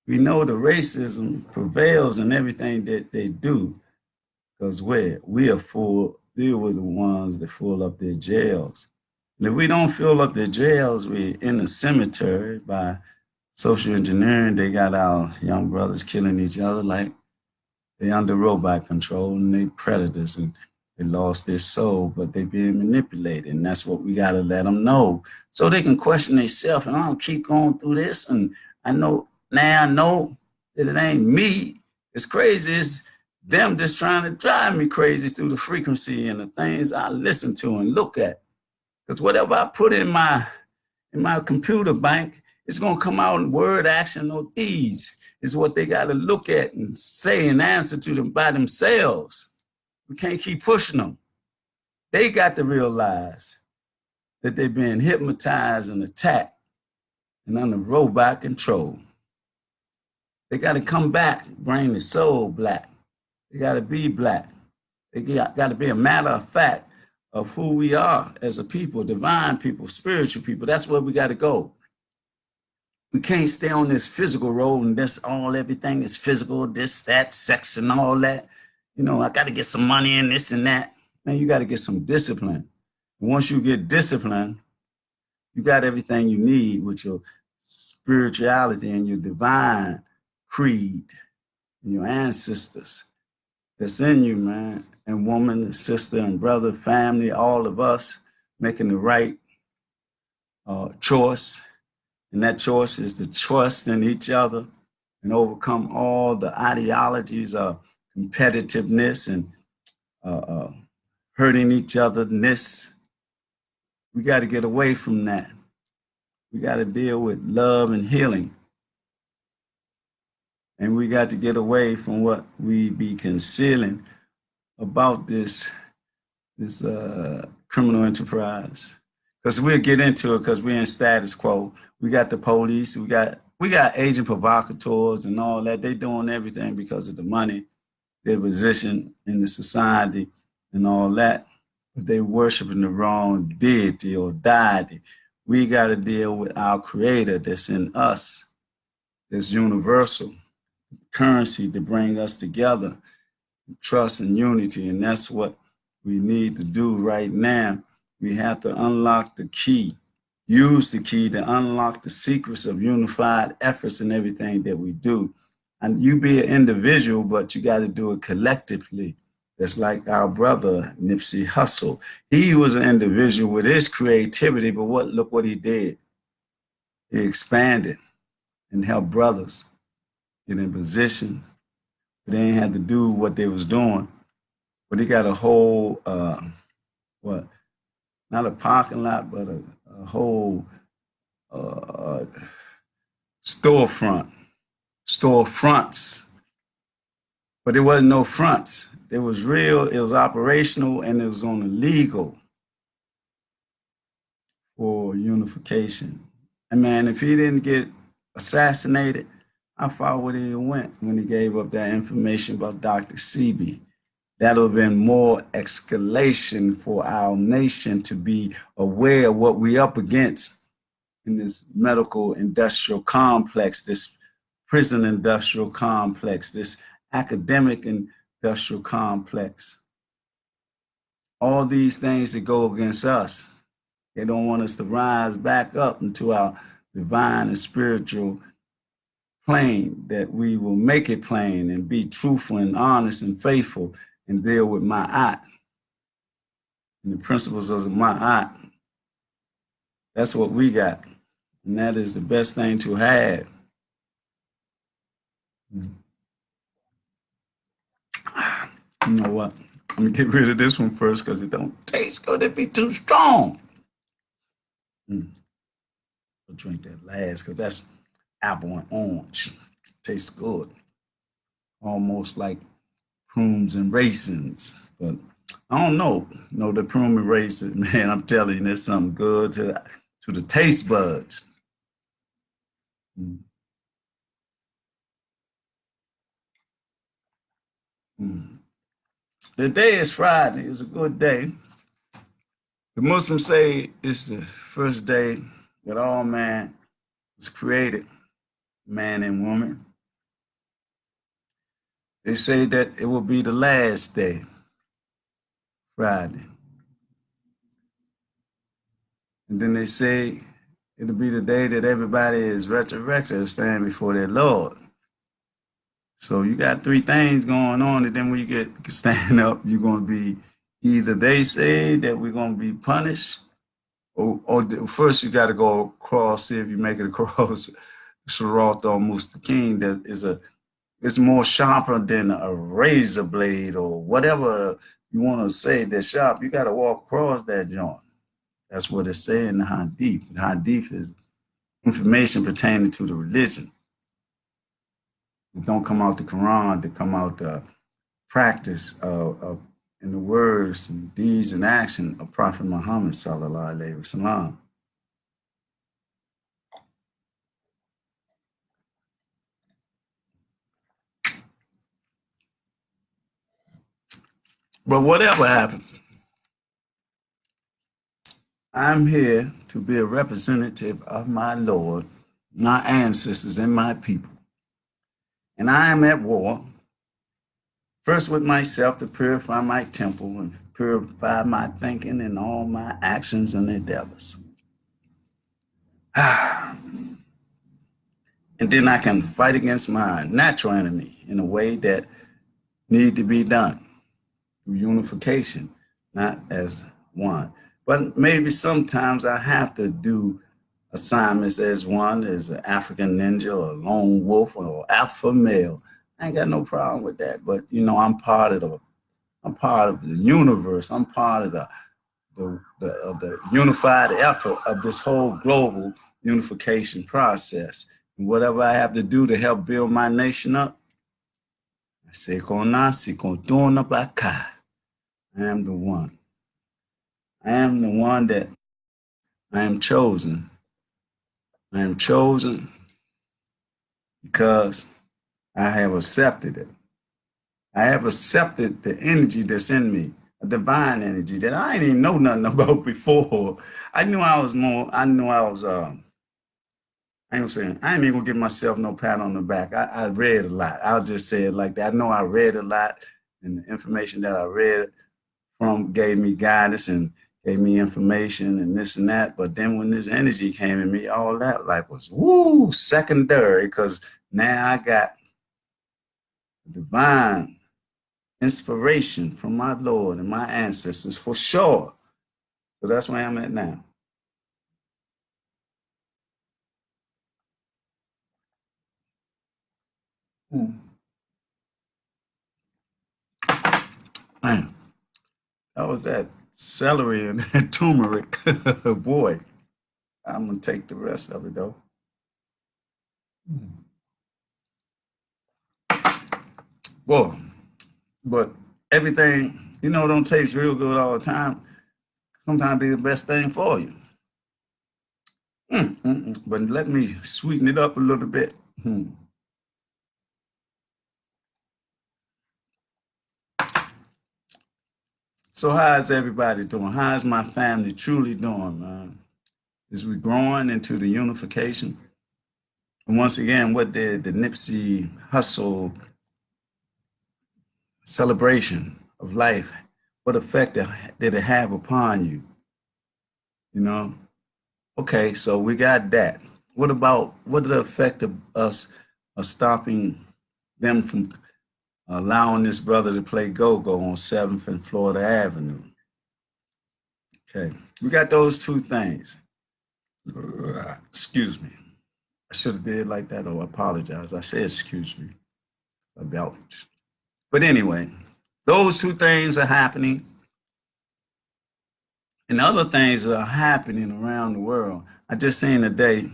We know the racism prevails in everything that they do. because we are full, they were the ones that fill up their jails. And if we don't fill up their jails, we're in the cemetery by social engineering. They got our young brothers killing each other like they under robot control and they predators and they lost their soul, but they being manipulated. And that's what we got to let them know so they can question themselves. And I don't keep going through this. And I know that it ain't me. It's crazy. It's them just trying to drive me crazy through the frequency and the things I listen to and look at. Because whatever I put in my computer bank, it's gonna come out in word, action, or deeds. Is what they got to look at and say and answer to them by themselves. We can't keep pushing them. They got to realize that they're being hypnotized and attacked and under robot control. They got to come back, bring the soul black. They got to be black. They got to be a matter of fact of who we are as a people, divine people, spiritual people. That's where we got to go. We can't stay on this physical road and that's all, everything is physical, this, that, sex, and all that. You know, I got to get some money and this and that. Man, you got to get some discipline. And once you get discipline, you got everything you need with your spirituality and your divine creed and your ancestors that's in you, man. And woman, and sister, and brother, family, all of us making the right choice. And that choice is to trust in each other and overcome all the ideologies of competitiveness and hurting each other-ness. We got to get away from that. We got to deal with love and healing. And we got to get away from what we be concealing about this criminal enterprise. Because we'll get into it because we're in status quo. We got the police, we got agent provocateurs and all that. They doing everything because of the money, their position in the society and all that. But they worshiping the wrong deity or deity. We got to deal with our creator that's in us, that's universal, currency to bring us together, trust and unity. And that's what we need to do right now. We have to unlock the key, use the key to unlock the secrets of unified efforts in everything that we do. And you be an individual, but you got to do it collectively. That's like our brother, Nipsey Hussle. He was an individual with his creativity, but look what he did. He expanded and helped brothers get in position. They didn't have to do what they was doing. But he got a whole, not a parking lot, but a whole storefronts. But there wasn't no fronts. It was real, it was operational, and it was on the legal for unification. And man, if he didn't get assassinated, how far would he have went when he gave up that information about Dr. Sebi? That would have been more escalation for our nation to be aware of what we're up against in this medical industrial complex, this prison industrial complex, this academic industrial complex. All these things that go against us. They don't want us to rise back up into our divine and spiritual plane, that we will make it plain and be truthful and honest and faithful and deal with Ma'at and the principles of Ma'at. That's what we got. And that is the best thing to have. You know what? Let me get rid of this one first because it don't taste good. It be too strong. I'll drink that last because that's apple and orange. Tastes good. Almost like prunes and raisins. But I don't know. The prune and raisins, man, I'm telling you, there's something good to the taste buds. The day is Friday. It's a good day. The Muslims say it's the first day that all man was created, man and woman. They say that it will be the last day. Friday. And then they say it'll be the day that everybody is resurrected and stand before their Lord. So you got three things going on, and then when you get stand up, you're going to be either they say that we're going to be punished, or first you got to go across, see if you make it across Sirata or Mustaqim. That is it's more sharper than a razor blade or whatever you want to say that's sharp. You got to walk across that joint. That's what it says in the Hadith. The Hadith is information pertaining to the religion. It don't come out the Quran, they come out the practice of in the words, and deeds, and action of Prophet Muhammad sallallahu alaihi wasallam. But whatever happens, I'm here to be a representative of my Lord, my ancestors, and my people. And I am at war, first with myself to purify my temple and purify my thinking and all my actions and endeavors. And then I can fight against my natural enemy in a way that need to be done through unification, not as one. But maybe sometimes I have to do assignments as one, as an African ninja or a lone wolf or alpha male. I ain't got no problem with that. But you know, I'm part of the universe. I'm part of the unified effort of this whole global unification process. And whatever I have to do to help build my nation up, I say, I am the one. I am the one that I am chosen. I am chosen because I have accepted it. I have accepted the energy that's in me, a divine energy that I didn't even know nothing about before. I knew I was I ain't saying I ain't even gonna give myself no pat on the back. I read a lot. I'll just say it like that. I know I read a lot, and the information that I read from gave me guidance and gave me information and this and that. But then when this energy came in me, all that like was woo secondary, because now I got divine inspiration from my Lord and my ancestors for sure. So that's where I'm at now. Man, that was that celery and that turmeric. Boy, I'm gonna take the rest of it though. Boy, but everything, don't taste real good all the time. Sometimes be the best thing for you. But let me sweeten it up a little bit. So how is everybody doing? How is my family truly doing, man? Is we growing into the unification? And once again, what did the Nipsey Hussle celebration of life, what effect did it have upon you? You know? Okay, so we got that. What the effect of us of stopping them from allowing this brother to play go-go on 7th and Florida Avenue? Okay, we got those two things. Excuse me. I should have did like that, or apologize. I said excuse me about. But anyway, those two things are happening, and other things are happening around the world. I just seen today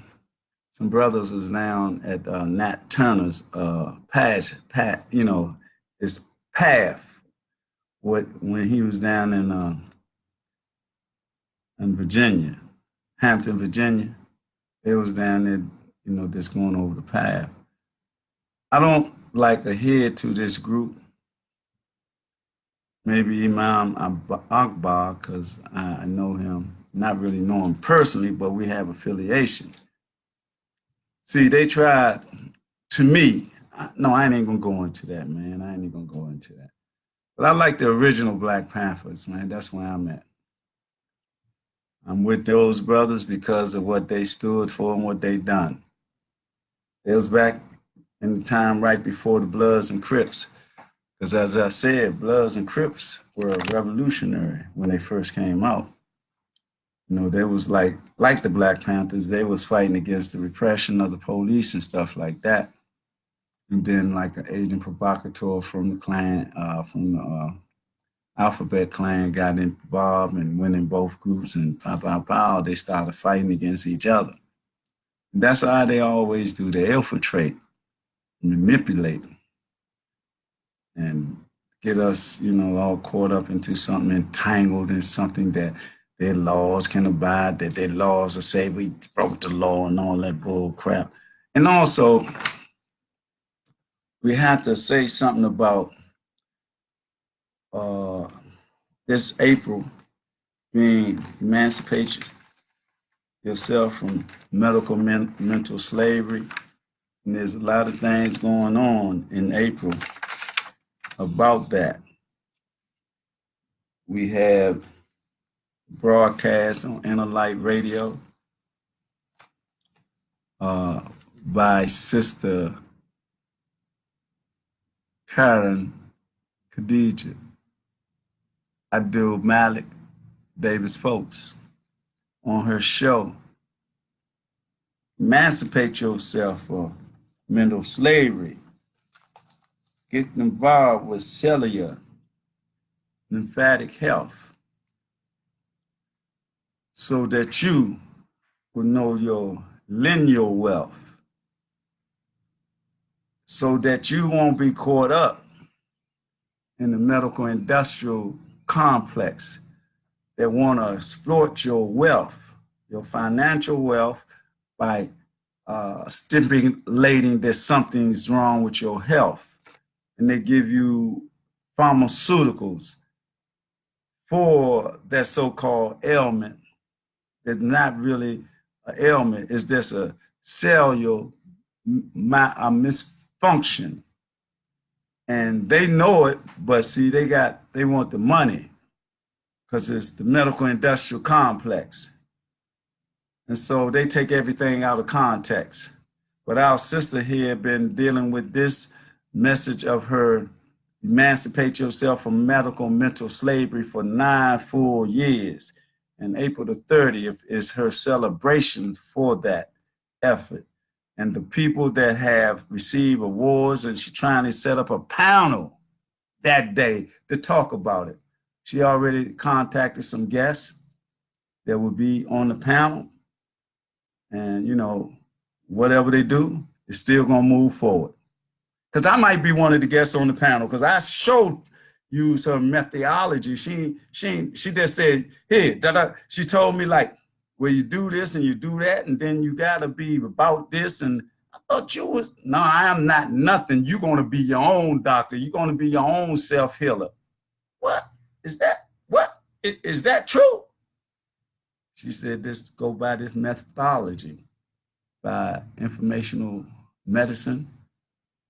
some brothers was down at Nat Turner's his path. When he was down in Virginia, Hampton, Virginia, they was down there, just going over the path. I don't like adhere to this group. Maybe Imam Akbar, because I know him, not really know him personally, but we have affiliation. See, they tried, to me, no, I ain't even gonna go into that, man. I ain't even gonna go into that. But I like the original Black Panthers, man. That's where I'm at. I'm with those brothers because of what they stood for and what they done. It was back in the time right before the Bloods and Crips. Because as I said, Bloods and Crips were revolutionary when they first came out. You know, they was like the Black Panthers, they was fighting against the repression of the police and stuff like that. And then like an agent provocateur from the clan, from the Alphabet Clan got involved and went in both groups and they started fighting against each other. And that's how they always do. They infiltrate, manipulate, and get us, you know, all caught up into something, entangled in something that their laws can abide, that their laws will say we broke the law and all that bull crap. And also, we have to say something about this April being emancipate yourself from mental slavery. And there's a lot of things going on in April about that. We have broadcast on Inner Light Radio by Sister Karen Khadija Abdulmalik Davis folks on her show, Emancipate Yourself from Mental Slavery. Get involved with cellular lymphatic health so that you will know your lineal wealth, so that you won't be caught up in the medical industrial complex that want to exploit your wealth, your financial wealth, by stipulating that something's wrong with your health. And they give you pharmaceuticals for that so-called ailment that's not really an ailment. It's just a cellular misfunction. And they know it, but see, they want the money because it's the medical industrial complex. And so they take everything out of context. But our sister here been dealing with this message of her emancipate yourself from medical mental slavery for 9 full years. And April the 30th is her celebration for that effort. And the people that have received awards, and she's trying to set up a panel that day to talk about it. She already contacted some guests that will be on the panel. And, you know, whatever they do, it's still going to move forward. Because I might be one of the guests on the panel, because I showed use her methodology. She just said, here, da-da. She told me, like, well, you do this and you do that, and then you got to be about this. And I thought you was, no, I am not nothing. You're going to be your own doctor. You're going to be your own self-healer. What? Is that true? She said, this go by this methodology, by informational medicine,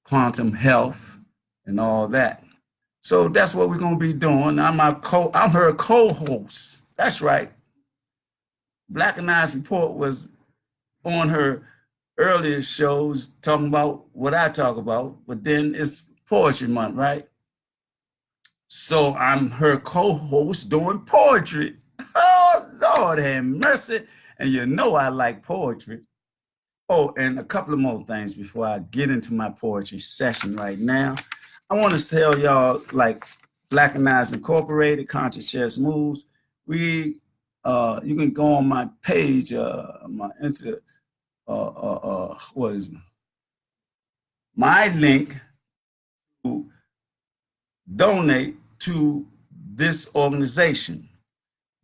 quantum health, and all that. So that's what we're going to be doing. I'm her co-host. That's right. Blackanized Report was on her earlier shows talking about what I talk about, but then it's Poetry Month, right? So I'm her co-host doing poetry. Oh, Lord have mercy. And you know I like poetry. Oh, and a couple of more things before I get into my poetry session right now. I want to tell y'all, like, Blackanized Incorporated, Conscious Chess Moves. You can go on my page, my link to donate to this organization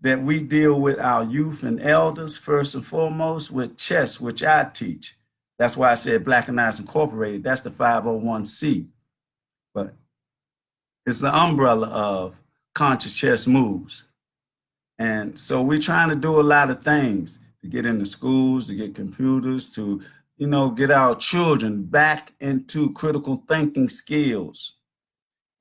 that we deal with our youth and elders, first and foremost, with chess, which I teach. That's why I said Blackanized Incorporated. That's the 501c. But it's the umbrella of Conscious Chess Moves. And so we're trying to do a lot of things to get into schools, to get computers, to, get our children back into critical thinking skills.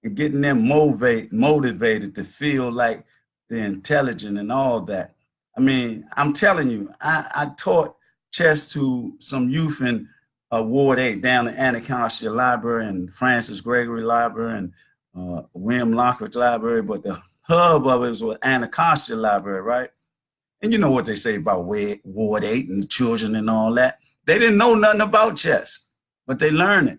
and getting them motivated to feel like they're intelligent and all that. I mean, I'm telling you, I taught chess to some youth in Ward 8 down in Anacostia Library and Francis Gregory Library and William Lockridge Library, but the hub of it was Anacostia Library, right? And you know what they say about Ward 8 and the children and all that. They didn't know nothing about chess, but they learned it.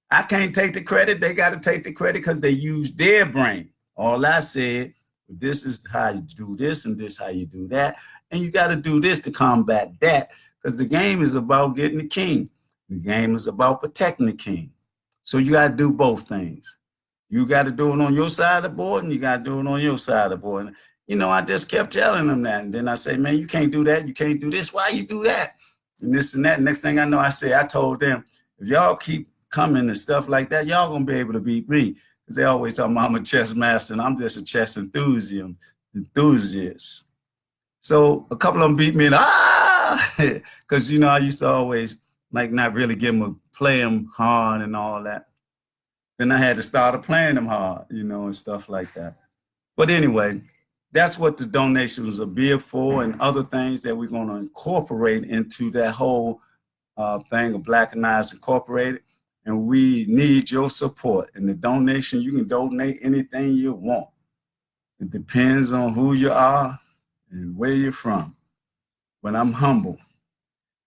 I can't take the credit. They got to take the credit because they used their brain. All I said, this is how you do this and this how you do that. And you got to do this to combat that because the game is about getting the king. The game is about protecting the king. So you got to do both things. You got to do it on your side of the board and you got to do it on your side of the board. And, you know, I just kept telling them that. And then I say, man, you can't do that. You can't do this. Why you do that? And this and that. Next thing I know, I told them, if y'all keep coming and stuff like that, y'all going to be able to beat me. Because they always talk about I'm a chess master and I'm just a chess enthusiast. So a couple of them beat me and because, you know, I used to always like not really play them hard and all that. Then I had to start playing them hard, you know, and stuff like that. But anyway, that's what the donations are beer for and other things that we're going to incorporate into that whole thing of Blackanized Incorporated. And we need your support. And the donation, you can donate anything you want. It depends on who you are and where you're from. But I'm humble.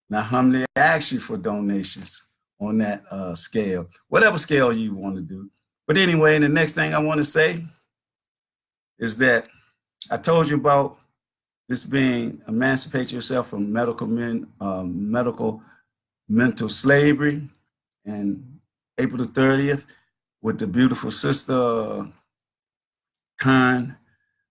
And I humbly ask you for donations on that scale, whatever scale you want to do. But anyway, the next thing I want to say is that I told you about this being emancipate yourself from medical mental slavery, and April the 30th with the beautiful sister Khan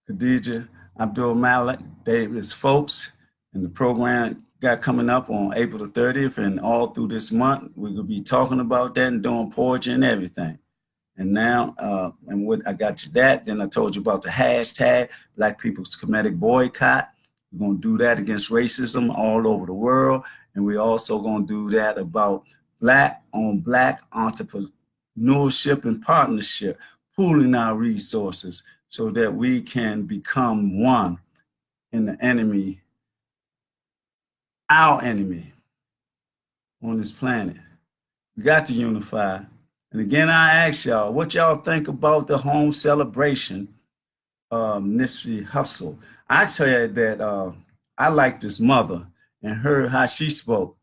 Khadija Abdulmalik, Davis folks, and the program got coming up on April the 30th, and all through this month we will be talking about that and doing poetry and everything. And now, and what I got you that. Then I told you about the hashtag Black People's Comedic Boycott. We're going to do that against racism all over the world, and we're also going to do that about Black on Black entrepreneurship and partnership, pooling our resources so that we can become one in the enemy, our enemy on this planet. We got to unify. And again, I ask y'all, what y'all think about the home celebration, Nipsey Hussle? I tell you that I like this mother and how she spoke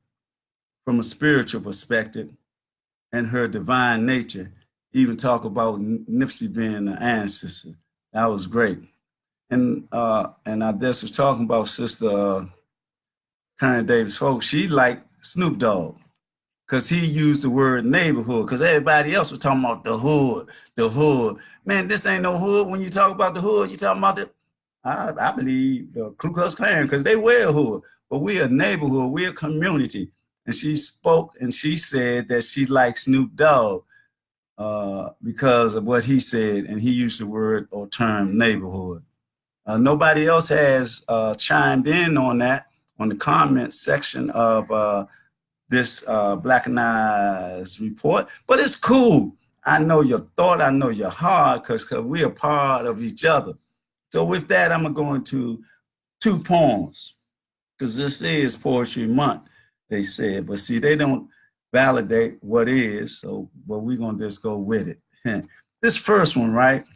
from a spiritual perspective and her divine nature, even talk about Nipsey being an ancestor. That was great. And I just was talking about Sister Karen Davis folks. She liked Snoop Dogg because he used the word neighborhood, because everybody else was talking about the hood, the hood. Man, this ain't no hood. When you talk about the hood, you talking about I believe the Ku Klux Klan, because they were a hood, but we're a neighborhood, we're a community. And she spoke and she said that she liked Snoop Dogg because of what he said, and he used the word or term neighborhood. Nobody else has chimed in on that on the comment section of this Blackanized report, but it's cool. I know your thought, I know your heart, because we are part of each other. So with that, I'm going to go into 2 poems, because this is Poetry Month, they said. But see, they don't validate what is, but we're going to just go with it. This first one, right,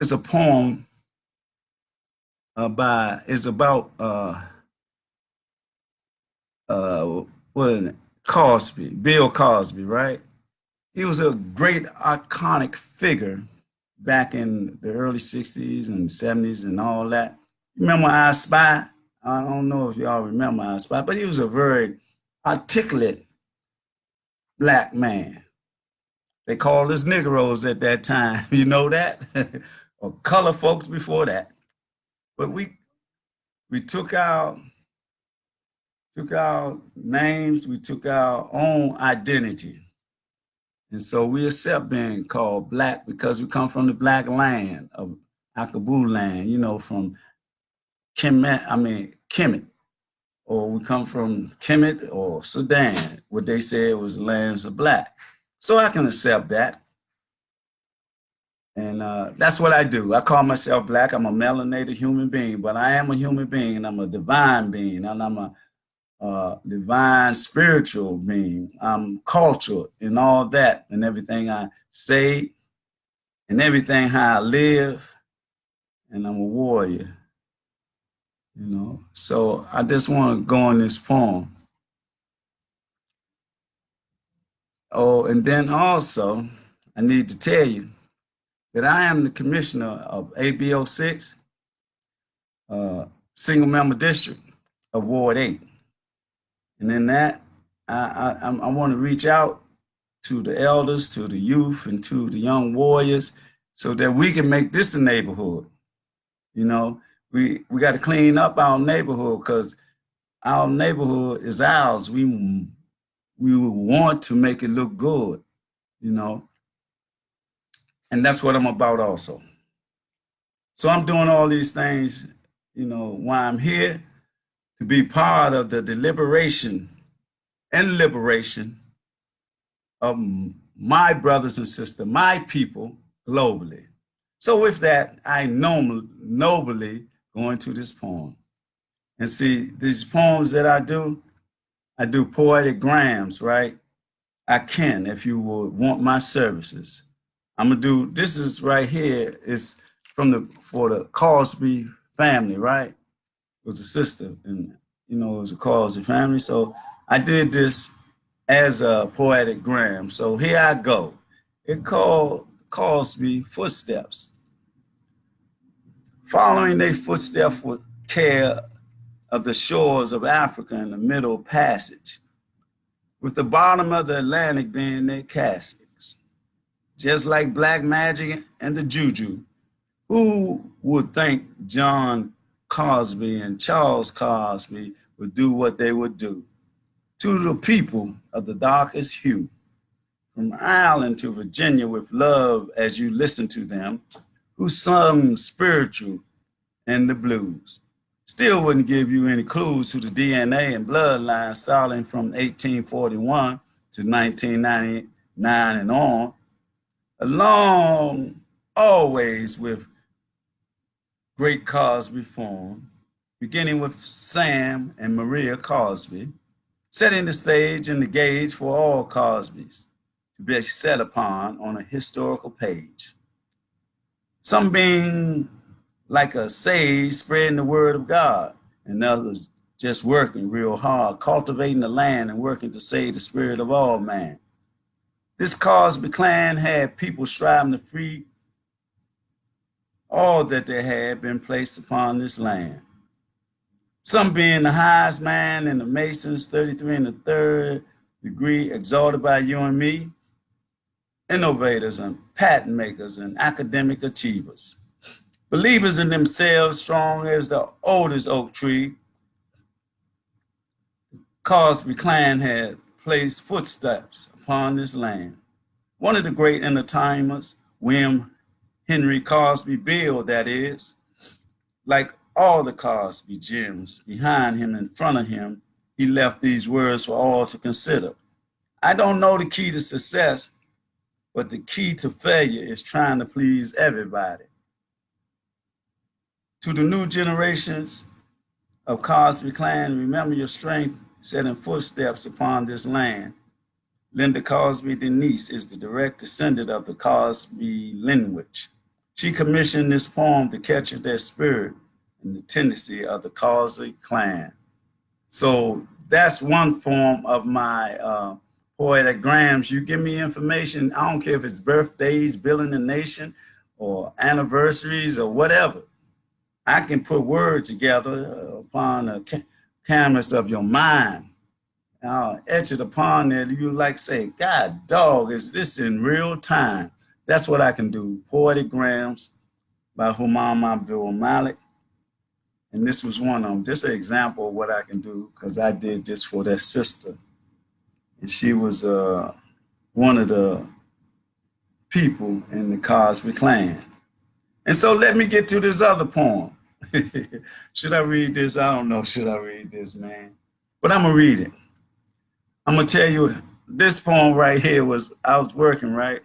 is a poem about what is it? Cosby, Bill Cosby, right? He was a great iconic figure back in the early 60s and 70s and all that. Remember I Spy? I don't know if y'all remember I Spy, but he was a very articulate Black man. They called us Negroes at that time, you know that? Or color folks before that. But we took our names, we took our own identity. And so we accept being called Black because we come from the Black land of Akabu land, you know, from Kemet, or we come from Kemet or Sudan, what they said was lands of Black. So I can accept that. And that's what I do. I call myself black. I'm a melanated human being, but I am a human being, and I'm a divine being, and I'm a divine spiritual being. I'm cultural in all that, and everything I say, and everything how I live, and I'm a warrior. So I just want to go on this poem. Oh, and then also, I need to tell you that I am the commissioner of ABO6, single member district of Ward 8. And in that, I want to reach out to the elders, to the youth, and to the young warriors so that we can make this a neighborhood. We got to clean up our neighborhood because our neighborhood is ours. We want to make it look good, and that's what I'm about also. So I'm doing all these things, while I'm here to be part of the deliberation and liberation of my brothers and sisters, my people globally. So with that, I nobly go into this poem. And see, these poems that I do poetic grams, right? I can, if you would want my services. I'm gonna do, this is right here, is for the Cosby family, right? It was a sister, and it was a Cosby family. So I did this as a poetic gram. So here I go. It calls me footsteps. Following their footsteps with care of the shores of Africa in the Middle Passage, with the bottom of the Atlantic being their caskets. Just like black magic and the juju, who would think John Cosby and Charles Cosby would do what they would do to the people of the darkest hue, from Ireland to Virginia with love as you listen to them, who sung spiritual and the blues. Still wouldn't give you any clues to the DNA and bloodline starting from 1841 to 1999 and on, along always with great Cosby form, beginning with Sam and Maria Cosby, setting the stage and the gauge for all Cosbys to be set upon on a historical page. Some being like a sage spreading the word of God, and others just working real hard, cultivating the land and working to save the spirit of all man. This Cosby clan had people striving to free all that they had been placed upon this land. Some being the highest man in the Masons, 33 and the third degree, exalted by you and me, innovators and patent makers and academic achievers. Believers in themselves, strong as the oldest oak tree, Cosby clan had placed footsteps upon this land. One of the great entertainers, William Henry Cosby Bill, that is, like all the Cosby gems behind him, in front of him, he left these words for all to consider. I don't know the key to success, but the key to failure is trying to please everybody. To the new generations of Cosby clan, remember your strength, setting footsteps upon this land. Linda Cosby Denise is the direct descendant of the Cosby lineage. She commissioned this poem to capture their spirit and the tendency of the Cosby clan. So that's one form of my poetic grams. You give me information, I don't care if it's birthdays, building the nation, or anniversaries, or whatever. I can put words together upon the canvas of your mind. I'll etch it upon there. You like say, God dog, is this in real time? That's what I can do. Poetic grams by Humam Abdulmalik. And this was one of them. This is an example of what I can do because I did this for that sister. And she was one of the people in the Cosby clan. And so let me get to this other poem. Should I read this? I don't know. Should I read this, man? But I'm going to read it. I'm going to tell you, this poem right here was, I was working, right?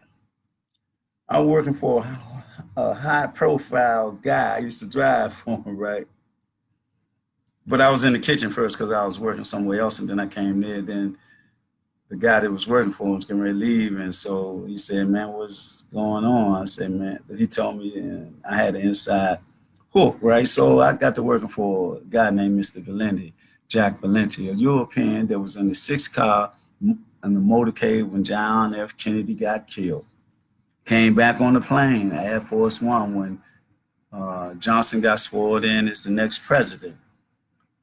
I was working for a high profile guy. I used to drive for him, right? But I was in the kitchen first because I was working somewhere else, and then I came there. Then the guy that was working for him was getting ready to leave, and so he said, "Man, what's going on?" I said, "Man," he told me, and I had an inside hook, right? So I got to working for a guy named Mr. Valenti, Jack Valenti, a European that was in the sixth car in the motorcade when John F. Kennedy got killed. Came back on the plane, Air Force One, when Johnson got sworn in as the next president.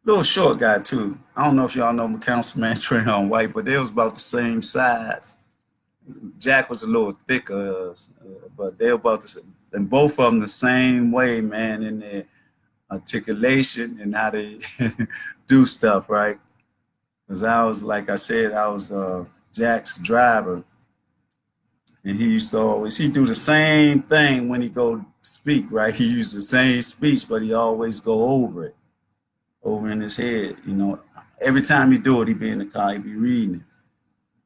Little short guy too. I don't know if y'all know Councilman Trayon White, but they was about the same size. Jack was a little thicker, but they were about the same. And both of them the same way, man, in their articulation and how they do stuff, right? Because I was, like I said, I was Jack's driver, and he used to always, he do the same thing when he go speak, right? He used the same speech, but he always go over it, over in his head, you know. Every time he do it, he be in the car, he be reading it.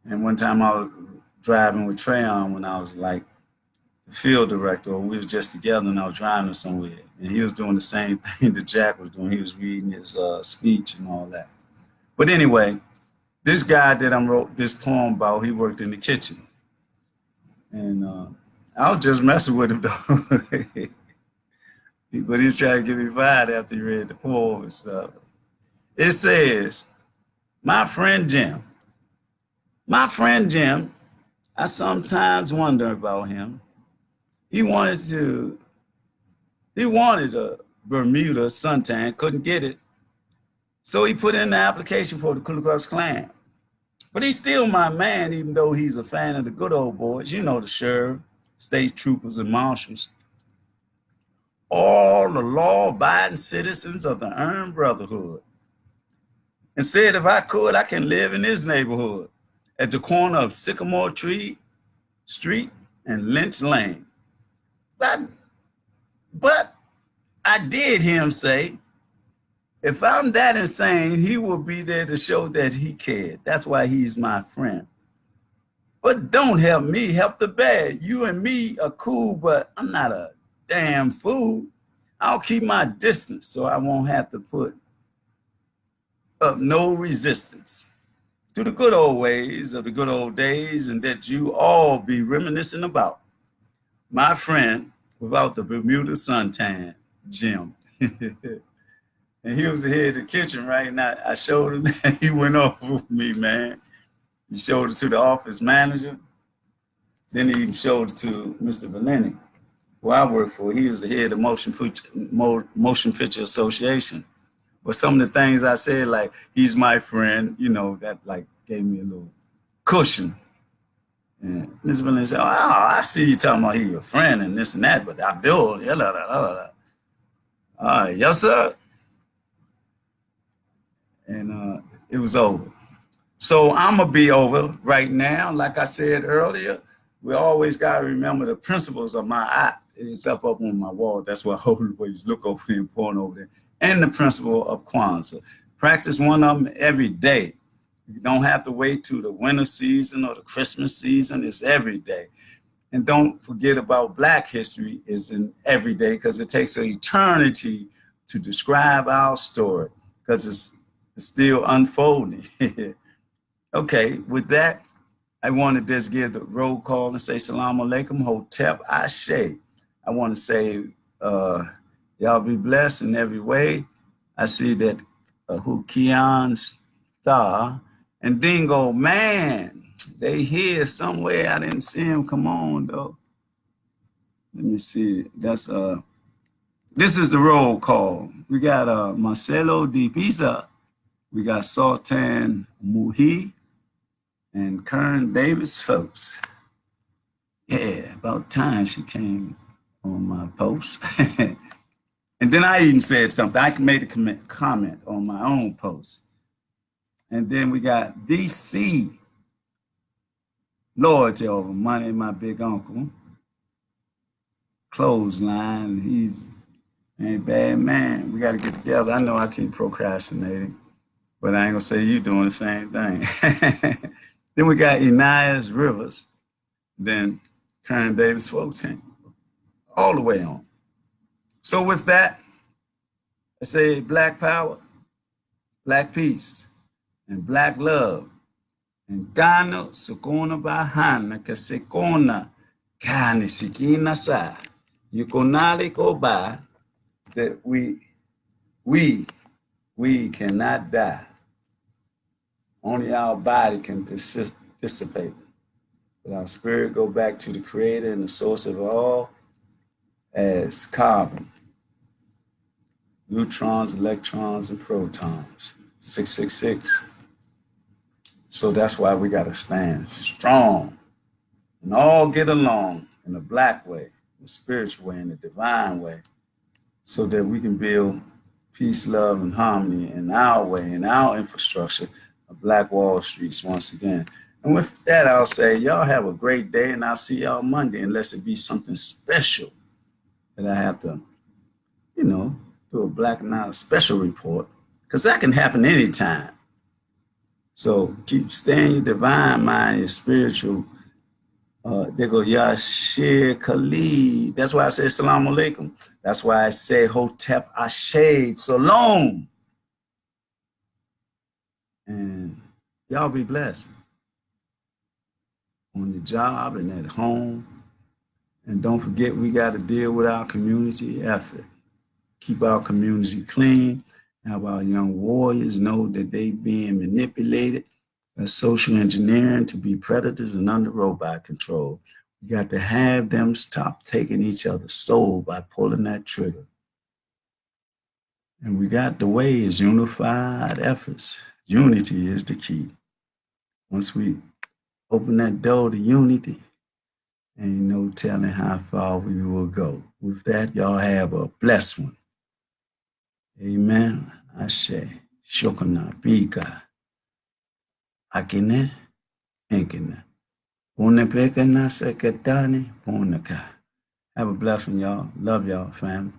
And one time I was driving with Trayon when I was like the field director, or we was just together, and I was driving somewhere, and he was doing the same thing that Jack was doing. He was reading his speech and all that. But anyway, this guy that I wrote this poem about, he worked in the kitchen, and I was just messing with him though. But he was trying to get me fired after he read the poem and stuff. It says, my friend Jim, I sometimes wonder about him. He wanted a Bermuda suntan, couldn't get it. So he put in the application for the Ku Klux Klan. But he's still my man, even though he's a fan of the good old boys. You know, the sheriff, state troopers, and marshals. All the law-abiding citizens of the Earned Brotherhood. And said if I could, I can live in his neighborhood at the corner of Sycamore Tree Street and Lynch Lane. But I did hear him say, if I'm that insane, he will be there to show that he cared. That's why he's my friend. But don't help me, help the bad. You and me are cool, but I'm not a damn fool. I'll keep my distance so I won't have to put up no resistance to the good old ways of the good old days, and that you all be reminiscing about. My friend, without the Bermuda suntan, Jim. And he was the head of the kitchen, right? And I showed him that. He went over with me, man. He showed it to the office manager. Then he showed it to Mr. Valenti, who I work for. He is the head of Motion Picture Association. But some of the things I said, like, he's my friend, you know, that like gave me a little cushion. And Mr. Valenti said, oh, I see you talking about he's your friend and this and that, but Abdul, yes, sir. And it was over. So I'm going to be over right now. Like I said earlier, we always got to remember the principles of my art. It's up on my wall. That's why I always look over there and point over there. And the principle of Kwanzaa. Practice one of them every day. You don't have to wait to the winter season or the Christmas season. It's every day. And don't forget about Black history is in every day, because it takes an eternity to describe our story, because it's still unfolding. Okay, with that, I want to just give the roll call and say Salam Alaikum, Hotep Ashe. I want to say, y'all be blessed in every way. I see that Hukian Star and Dingo, man, they here somewhere. I didn't see him. Come on, though. Let me see. That's this is the roll call. We got Marcelo Di Pisa. We got Sultan Muhi and Kern Davis Folks. Yeah, about time she came on my post. And then I even said something. I made a comment on my own post. And then we got DC, Loyalty Over Money, my big uncle. Clothesline, he's a bad man. We got to get together. I know I keep procrastinating, but I ain't gonna say you doing the same thing. Then we got Enias Rivers. Then Karen Davis Folks came. all the way on. So with that, I say Black power, Black peace, and Black love. And Gano Sukuna Bahana Kasekona Kani Sikina Sa. Yukonali go by that we cannot die. Only our body can dissipate. But our spirit go back to the creator and the source of all as carbon, neutrons, electrons, and protons. 666. So that's why we got to stand strong and all get along in the Black way, the spiritual way, and the divine way, so that we can build peace, love, and harmony in our way, in our infrastructure of Black Wall Streets once again. And with that, I'll say, y'all have a great day, and I'll see y'all Monday, unless it be something special that I have to, do a Blackanized special report, because that can happen anytime. So stay in your divine mind, your spiritual. They go, Yashir Khalid. That's why I say Assalamu alaikum. That's why I say Hotep Ashe Salom. And y'all be blessed on your job and at home. And don't forget, we got to deal with our community effort. Keep our community clean. Have our young warriors know that they being manipulated by social engineering to be predators and under robot control. We got to have them stop taking each other's soul by pulling that trigger. And we got the way is unified efforts. Unity is the key. Once we open that door to unity, ain't no telling how far we will go. With that, y'all have a blessed one. Amen. Ashe. Shokana. Bika. Akine. Enkine. Punepeka na seketani. Punaka. Have a blessed one, y'all. Love y'all, family.